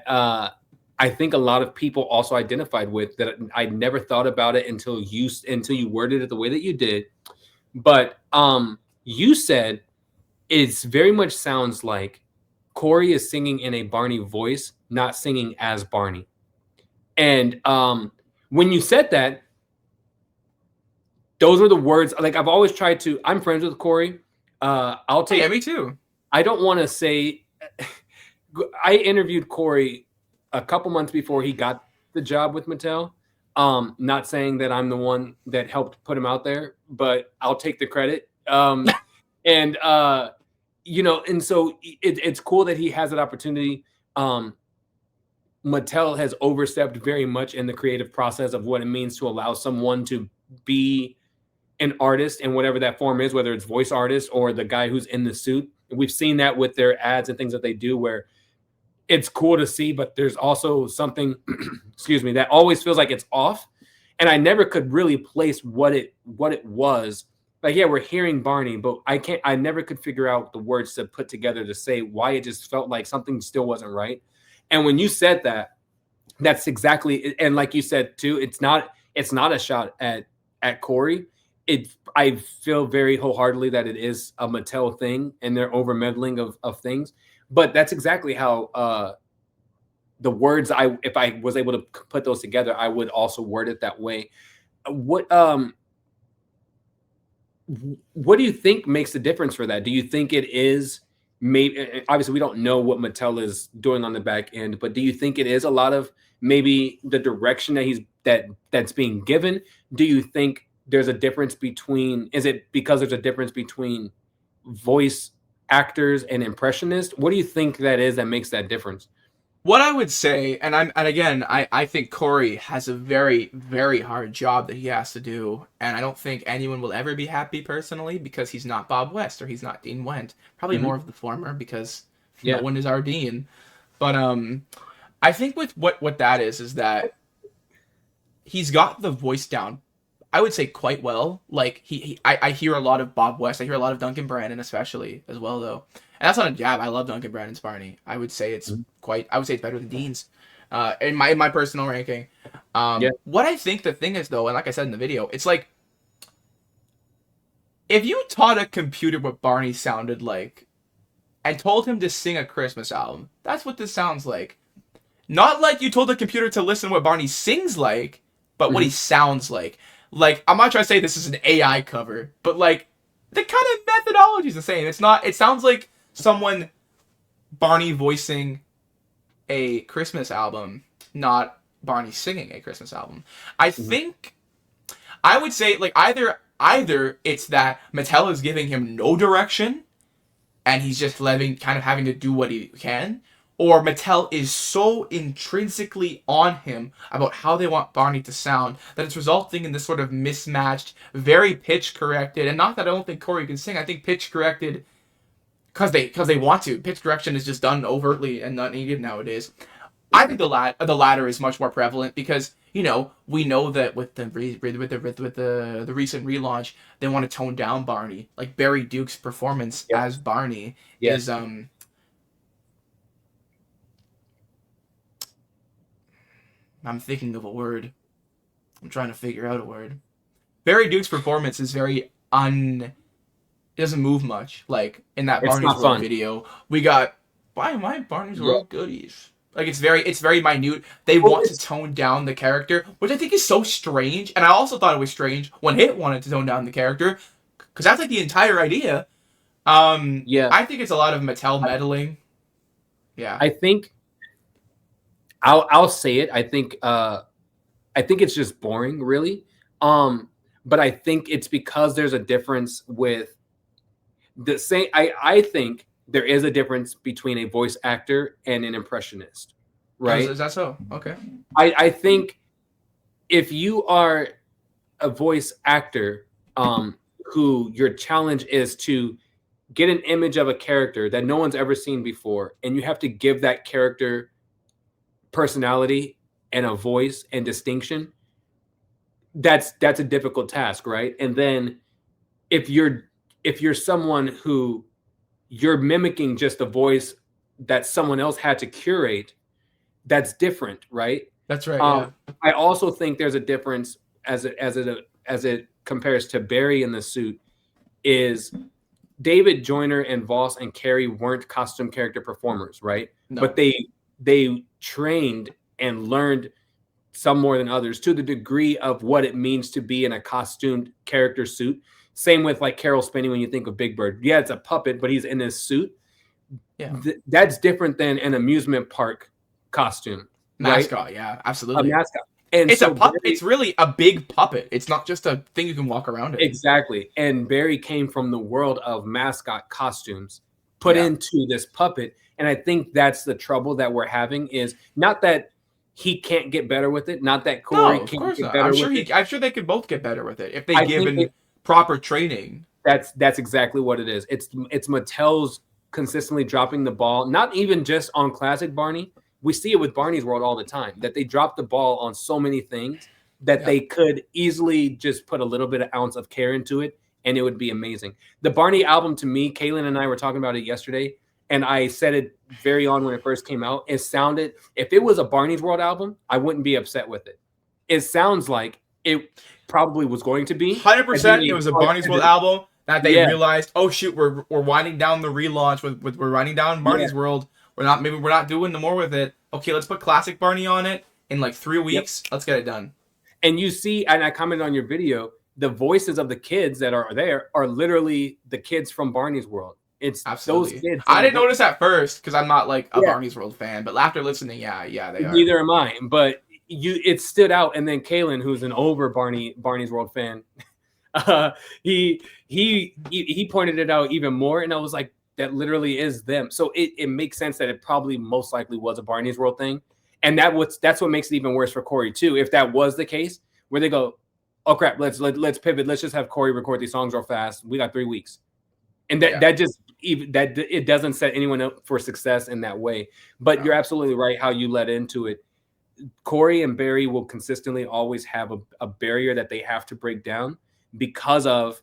I think a lot of people also identified with, that I never thought about it until you worded it the way that you did. But you said it's very much sounds like Corey is singing in a Barney voice, not singing as Barney. And when you said that, those were the words. Like, I've always tried to. I'm friends with Corey. I'll take. Yeah, me too. I don't want to say. I interviewed Corey a couple months before he got the job with Mattel. Not saying that I'm the one that helped put him out there, but I'll take the credit. And so it's cool that he has that opportunity. Mattel has overstepped very much in the creative process of what it means to allow someone to be an artist in whatever that form is, whether it's voice artist or the guy who's in the suit. We've seen that with their ads and things that they do, where it's cool to see, but there's also something, excuse me, that always feels like it's off. And I never could really place what it was. Like, yeah, we're hearing Barney, but I never could figure out the words to put together to say why it just felt like something still wasn't right. And when you said that, that's exactly, and like you said too, it's not a shot at Corey. I feel very wholeheartedly that it is a Mattel thing and their over meddling of things. But that's exactly how the words, if I was able to put those together, I would also word it that way. What do you think makes the difference for that? Do you think it is, maybe, obviously we don't know what Mattel is doing on the back end, but do you think it is a lot of maybe the direction that's being given? Do you think there's a difference between, is it because there's a difference between voice actors and impressionists? What do you think that is that makes that difference? What I would say, and I think Corey has a very, very hard job that he has to do, and I don't think anyone will ever be happy personally, because he's not Bob West or he's not Dean Wendt. Probably more of the former, because no one is our Dean. But I think with what that is that he's got the voice down, I would say, quite well. Like, I hear a lot of Bob West. I hear a lot of Duncan Brandon, especially, as well, though. And that's not a jab. I love Duncan Brandon's Barney. I would say it's better than Dean's, in my personal ranking. What I think the thing is, though, and like I said in the video, it's like if you taught a computer what Barney sounded like and told him to sing a Christmas album, that's what this sounds like. Not like you told the computer to listen to what Barney sings like, but what he sounds like. Like, I'm not trying to say this is an AI cover, but like the kind of methodology is the same. It's not. It sounds like someone Barney voicing a Christmas album, not Barney singing a Christmas album. I think I would say like either it's that Mattel is giving him no direction and he's just kind of having to do what he can, or Mattel is so intrinsically on him about how they want Barney to sound that it's resulting in this sort of mismatched, very pitch corrected, and not that I don't think Corey can sing, I think pitch corrected because they want to. Pitch correction is just done overtly and not needed nowadays. I think the latter is much more prevalent because we know that with the recent relaunch they want to tone down Barney. Like Barry Duke's performance as Barney is I'm thinking of a word. I'm trying to figure out a word. Barry Duke's performance is very it doesn't move much. Like in that Barney's World video, we got buy my Barney's World goodies. Like it's very minute. They want to tone down the character, which I think is so strange. And I also thought it was strange when Hit wanted to tone down the character, because that's like the entire idea. I think it's a lot of Mattel meddling. Yeah, I think I'll say it. I think it's just boring, really. But I think it's because there's a difference with the same. I think there is a difference between a voice actor and an impressionist, right? Is that so? Okay. I think if you are a voice actor who your challenge is to get an image of a character that no one's ever seen before, and you have to give that character personality and a voice and distinction, that's a difficult task, right? And then if you're someone who you're mimicking just a voice that someone else had to curate, that's different, right? That's right. I also think there's a difference as it compares to Barry in the suit. Is David Joyner and Voss and Carey weren't costume character performers, right? No. But they trained and learned, some more than others, to the degree of what it means to be in a costumed character suit. Same with like Carol Spinney when you think of Big Bird. Yeah, it's a puppet, but he's in his suit. Yeah, that's different than an amusement park costume. Mascot, right? Yeah, absolutely. A mascot. And it's a puppet. It's really a big puppet. It's not just a thing you can walk around in. Exactly. And Barry came from the world of mascot costumes put into this puppet. And I think that's the trouble that we're having, is not that he can't get better with it, not that Corey can't get better with it. I'm sure they could both get better with it if they given proper training. That's exactly what it is. It's Mattel's consistently dropping the ball, not even just on classic Barney. We see it with Barney's World all the time, that they drop the ball on so many things that they could easily just put a little bit of ounce of care into it, and it would be amazing. The Barney album, to me, Kaylin and I were talking about it yesterday, and I said it very on when it first came out. It sounded, if it was a Barney's World album, I wouldn't be upset with it. It sounds like it probably was going to be. 100% it was a Barney's World album that they realized, oh shoot, we're winding down the relaunch with we're winding down Barney's World. We're not doing the more with it. Okay, let's put classic Barney on it in like 3 weeks. Let's get it done. And you see, and I commented on your video, the voices of the kids that are there are literally the kids from Barney's World. It's Absolutely. Those kids. I didn't notice at first because I'm not like a Barney's World fan, but after listening, they are. Neither am I. But it stood out. And then Kaylin, who's an over Barney's World fan, he pointed it out even more, and I was like, that literally is them. So it makes sense that it probably most likely was a Barney's World thing. And that's what makes it even worse for Corey too. If that was the case, where they go, oh crap, let's pivot. Let's just have Corey record these songs real fast. We got 3 weeks. And that it doesn't set anyone up for success in that way. But you're absolutely right how you led into it. Corey and Barry will consistently always have a barrier that they have to break down because of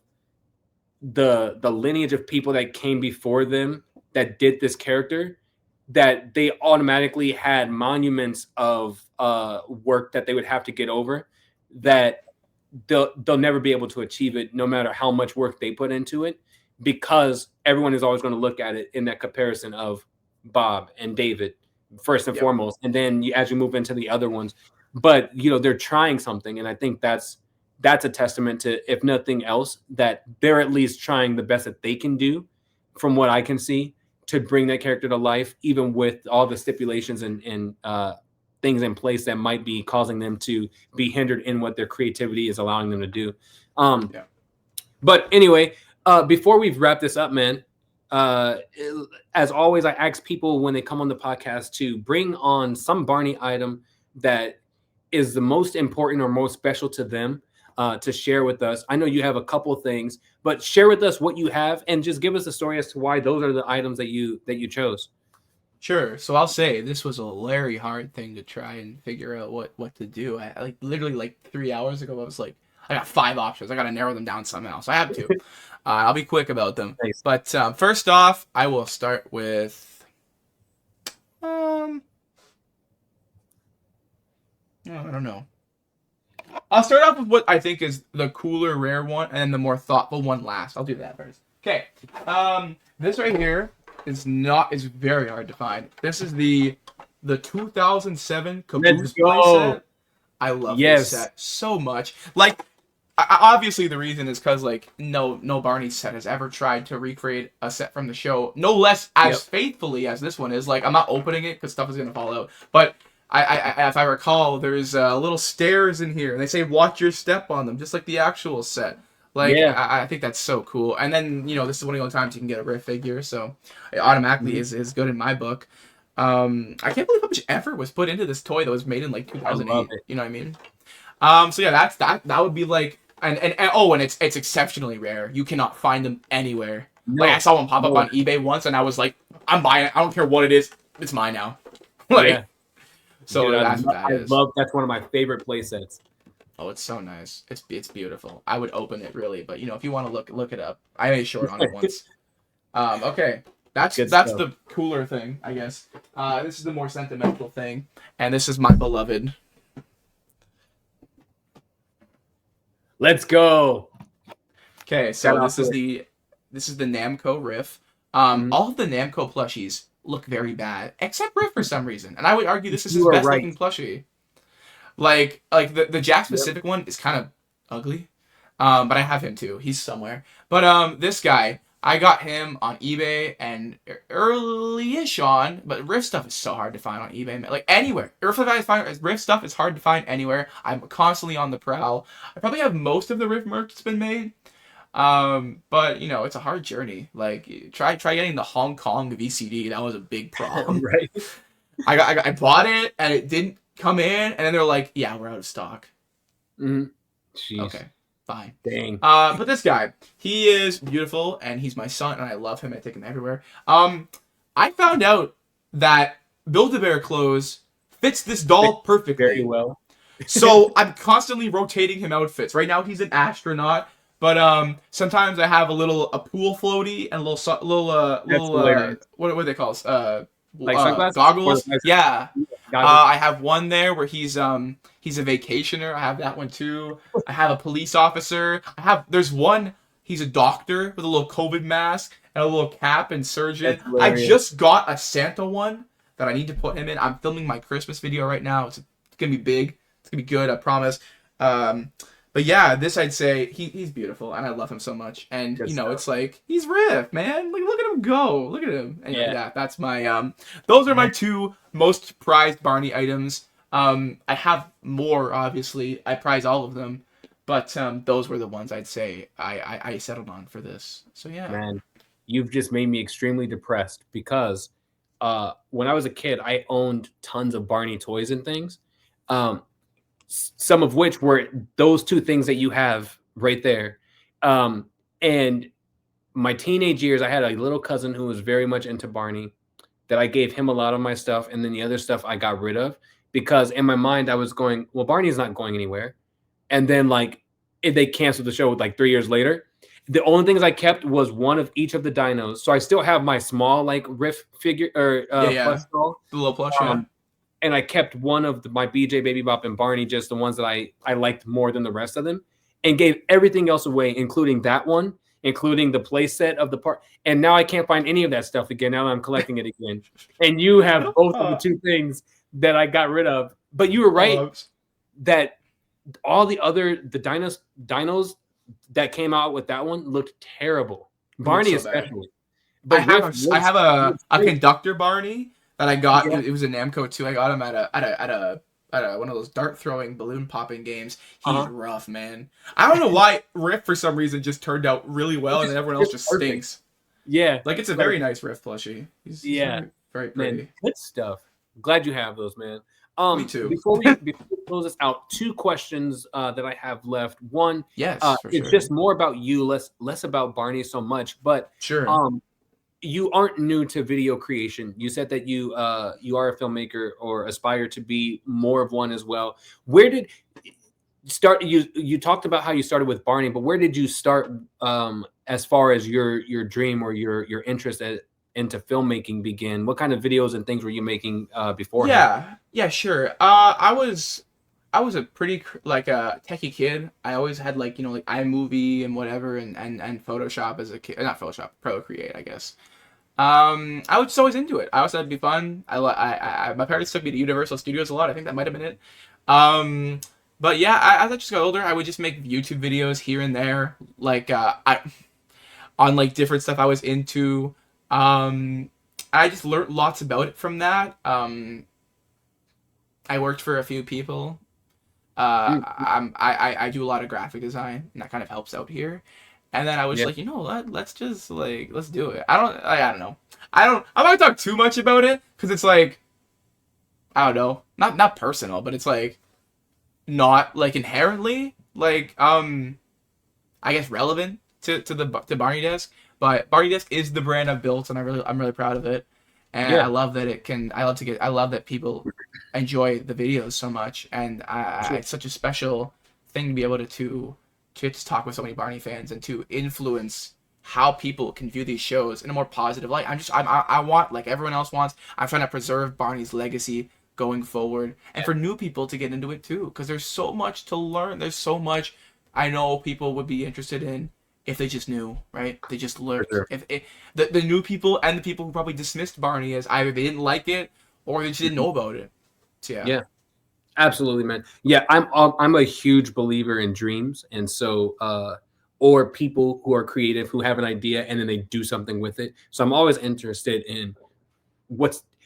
the lineage of people that came before them that did this character, that they automatically had monuments of work that they would have to get over, that they'll never be able to achieve it, no matter how much work they put into it, because everyone is always going to look at it in that comparison of Bob and David first and foremost, and then as you move into the other ones. But they're trying something, and I think that's a testament to, if nothing else, that they're at least trying the best that they can do, from what I can see, to bring that character to life, even with all the stipulations and things in place that might be causing them to be hindered in what their creativity is allowing them to do. But anyway, before we wrap this up, man, as always, I ask people when they come on the podcast to bring on some Barney item that is the most important or most special to them, to share with us. I know you have a couple things, but share with us what you have and just give us a story as to why those are the items that you chose. Sure. So I'll say this was a very hard thing to try and figure out what to do. I literally 3 hours ago, I was like, I got 5 options. I got to narrow them down somehow. So I have to. I'll be quick about them. Thanks. But first off, I will start with I don't know. I'll start off with what I think is the cooler, rare one, and then the more thoughtful one last. I'll do that first. Okay. This right here is very hard to find. This is the 2007 Caboose playset. I love this set so much. Obviously the reason is because no Barney set has ever tried to recreate a set from the show, no less as faithfully as this one is. I'm not opening it because stuff is gonna fall out, but I if I recall, there's little stairs in here, and they say watch your step on them, just like the actual set. I think that's so cool. And then this is one of the only times you can get a Riff figure, so it automatically is good in my book. I can't believe how much effort was put into this toy that was made in 2008. You know what I mean? So yeah, that would be and it's exceptionally rare. You cannot find them anywhere. No. I saw one pop up on eBay once, and I was like, I'm buying it. I don't care what it is. It's mine now. So dude, that's what that is. That's one of my favorite play sets. Oh, it's so nice. It's beautiful. I would open it really, but if you want to look it up, I made short on it once. Okay, that's the cooler thing, I guess. This is the more sentimental thing, and this is my beloved. Let's go. Okay, so this is the Namco Riff. All of the Namco plushies look very bad, except Riff for some reason, and I would argue this is his best looking plushie. The Jack specific one is kind of ugly, but I have him too. He's somewhere. But this guy, I got him on eBay and early-ish on, but Riff stuff is so hard to find on eBay. Anywhere. Riff stuff is hard to find anywhere. I'm constantly on the prowl. I probably have most of the Riff merch that's been made. But it's a hard journey. Try getting the Hong Kong VCD. That was a big problem. Right. I bought it and it didn't come in, and then they're like, yeah, we're out of stock. Jeez. Okay, fine. Dang. But this guy, he is beautiful, and he's my son, and I love him. I take him everywhere. I found out that Build-A-Bear clothes fits this doll perfectly. Very well. So I'm constantly rotating him outfits. Right now he's an astronaut, but sometimes I have a pool floaty and what are they called? Sunglasses? Goggles. Yeah. I have one there where he's a vacationer. I have that one too. I have a police officer. There's one, he's a doctor with a little COVID mask and a little cap and surgeon. I just got a Santa one that I need to put him in. I'm filming my Christmas video right now. It's gonna be big. It's gonna be good, I promise. But yeah, this I'd say he's beautiful and I love him so much. And it's he's Riff, man. Look at him go. Look at him. And yeah, that's my those are my 2 most prized Barney items. I have more, obviously. I prize all of them. But those were the ones I'd say I settled on for this. So yeah. Man, you've just made me extremely depressed because when I was a kid, I owned tons of Barney toys and things. Some of which were those 2 things that you have right there. And my teenage years, I had a little cousin who was very much into Barney that I gave him a lot of my stuff. And then the other stuff I got rid of because in my mind I was going, well, Barney's not going anywhere. And then they canceled the show 3 years later. The only things I kept was one of each of the dinos. So I still have my small Riff figure or plush doll. The little plush, and I kept one of my BJ, Baby Bop, and Barney, just the ones that I liked more than the rest of them. and gave everything else away, including that one, including the play set of the part. And now I can't find any of that stuff again. Now I'm collecting it again. And you have both of the two things that I got rid of. But you were right that all the dinos that came out with that one looked terrible. Barney especially. But I have a conductor Barney that I got. Yeah. It was a Namco too. I got him at a one of those dart throwing balloon popping games. He's rough, man. I don't know why Riff for some reason just turned out really well, and then everyone else just stinks. Yeah, like it's a very nice Riff plushie. He's very, very pretty. Man, good stuff. Glad you have those, man. Me too. Before we close this out, 2 questions that I have left. One, it's just more about you, less about Barney so much. But you aren't new to video creation. You said that you are a filmmaker or aspire to be more of one as well. Where did start? You talked about how you started with Barney, but where did you start as far as your dream or your interest into filmmaking begin? What kind of videos and things were you making beforehand? Yeah, sure. I was a pretty like a techie kid. I always had like iMovie and whatever and Photoshop as a kid. Not Photoshop, Procreate, I guess. I was just always into it. I also thought it'd be fun. My parents took me to Universal Studios a lot. I think that might have been it. But yeah, as I just got older, I would just make YouTube videos here and there, like on like different stuff I was into. I just learned lots about it from that. I worked for a few people. I do a lot of graphic design, and that kind of helps out here. And then I was like, let's just let's do it. I don't know. I'm not gonna talk too much about it because it's like, I don't know, not personal, but it's like not like inherently like I guess relevant to BarneyDesk. But BarneyDesk is the brand I've built, and I'm really proud of it. And I love that I love that people enjoy the videos so much, and it's such a special thing to be able to just talk with so many Barney fans and to influence how people can view these shows in a more positive light. I want, like everyone else wants, I'm trying to preserve Barney's legacy going forward, and for new people to get into it too, because there's so much to learn. There's so much I know people would be interested in if they just knew, right? They just learned. Sure. If the new people and the people who probably dismissed Barney as either they didn't like it or they just didn't know about it. So, yeah. Absolutely, man. Yeah, I'm a huge believer in dreams, and so or people who are creative who have an idea and then they do something with it. So I'm always interested in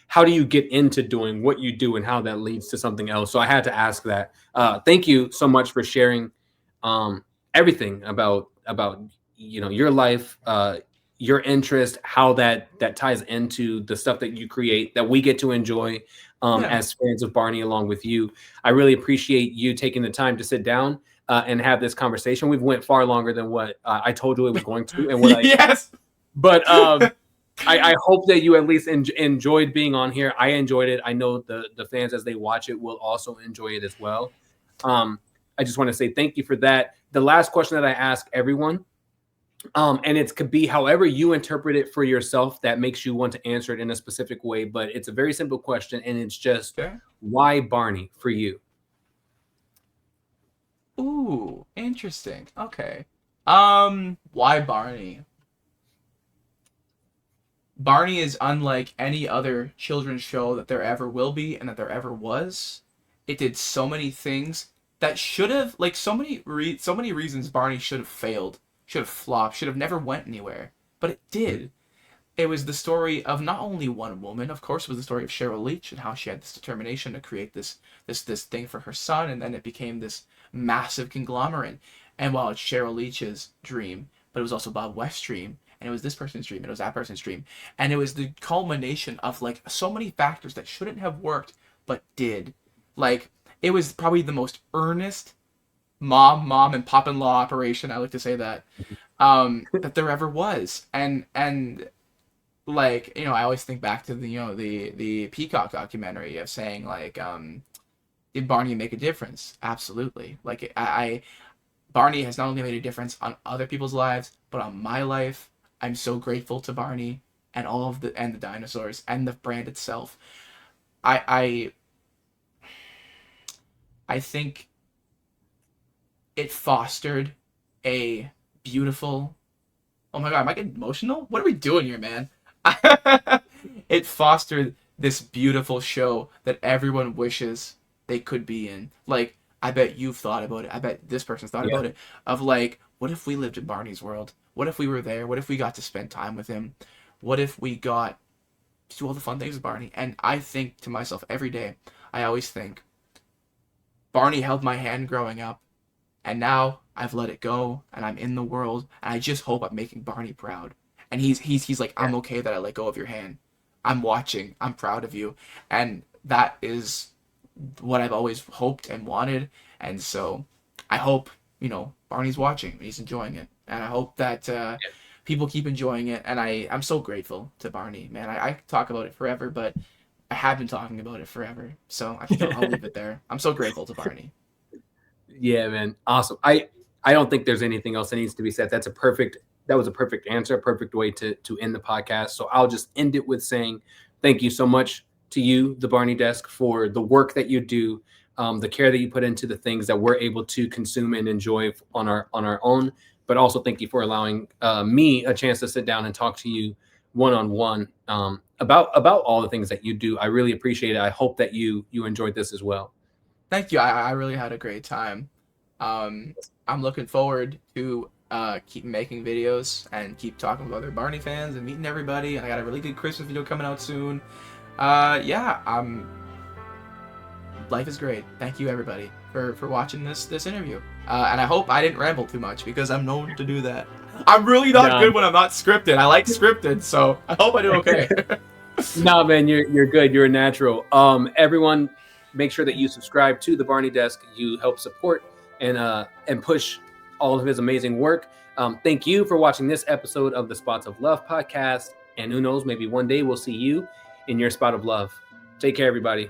how do you get into doing what you do and how that leads to something else. So I had to ask that. Thank you so much for sharing everything about your life, your interest, how that ties into the stuff that you create that we get to enjoy as fans of Barney along with you. I really appreciate you taking the time to sit down and have this conversation. We've went far longer than what I told you it was going to, and what but I hope that you at least enjoyed being on here. I enjoyed it. I know the fans, as they watch it, will also enjoy it as well. I just want to say thank you for that. The last question that I ask everyone, and it could be however you interpret it for yourself that makes you want to answer it in a specific way, but it's a very simple question, and it's just, why Barney for you? Ooh, interesting. Okay. Why Barney? Barney is unlike any other children's show that there ever will be and that there ever was. It did so many things that should have, like, so many reasons Barney should have failed, should have flopped, should have never went anywhere, but it did. It was the story of not only one woman, of course, it was the story of Cheryl Leach and how she had this determination to create this thing for her son, and then it became this massive conglomerate. And while it's Cheryl Leach's dream, but it was also Bob West's dream, and it was this person's dream, and it was that person's dream, and it was the culmination of like so many factors that shouldn't have worked but did. Like, it was probably the most earnest mom and pop-in-law operation, I like to say that, that there ever was. And like, I always think back to the Peacock documentary of saying, like, did Barney make a difference? Absolutely. Like, Barney has not only made a difference on other people's lives, but on my life. I'm so grateful to Barney and all of the dinosaurs and the brand itself. I think it fostered a beautiful. Oh my god, am I getting emotional? What are we doing here, man? It fostered this beautiful show that everyone wishes they could be in. Like, I bet you've thought about it. I bet this person's thought Yeah. about it. Of like, what if we lived in Barney's world? What if we were there? What if we got to spend time with him? What if we got to do all the fun things with Barney? And I think to myself every day, I always think, Barney held my hand growing up, and now I've let it go, and I'm in the world, and I just hope I'm making Barney proud. And he's like, I'm okay that I let go of your hand. I'm watching. I'm proud of you. And that is what I've always hoped and wanted. And so I hope, Barney's watching and he's enjoying it. And I hope that people keep enjoying it. And I'm so grateful to Barney, man. I talk about it forever, but I have been talking about it forever. So I think I'll leave it there. I'm so grateful to Barney. Yeah, man. Awesome. I don't think there's anything else that needs to be said. That was a perfect answer, a perfect way to end the podcast. So I'll just end it with saying thank you so much to you, the Barney Desk, for the work that you do, the care that you put into the things that we're able to consume and enjoy on our own. But also thank you for allowing me a chance to sit down and talk to you one-on-one about all the things that you do. I really appreciate it. I hope that you enjoyed this as well. Thank you. I really had a great time. I'm looking forward to keep making videos and keep talking with other Barney fans and meeting everybody. I got a really good Christmas video coming out soon. Life is great. Thank you everybody for watching this interview. And I hope I didn't ramble too much because I'm known to do that. I'm really not good when I'm not scripted. I like scripted, so I hope I do okay. No, man, you're good. You're a natural. Everyone, make sure that you subscribe to the Barney Desk. You help support and push all of his amazing work. Thank you for watching this episode of the Spots of Love podcast. And who knows, maybe one day we'll see you in your spot of love. Take care, everybody.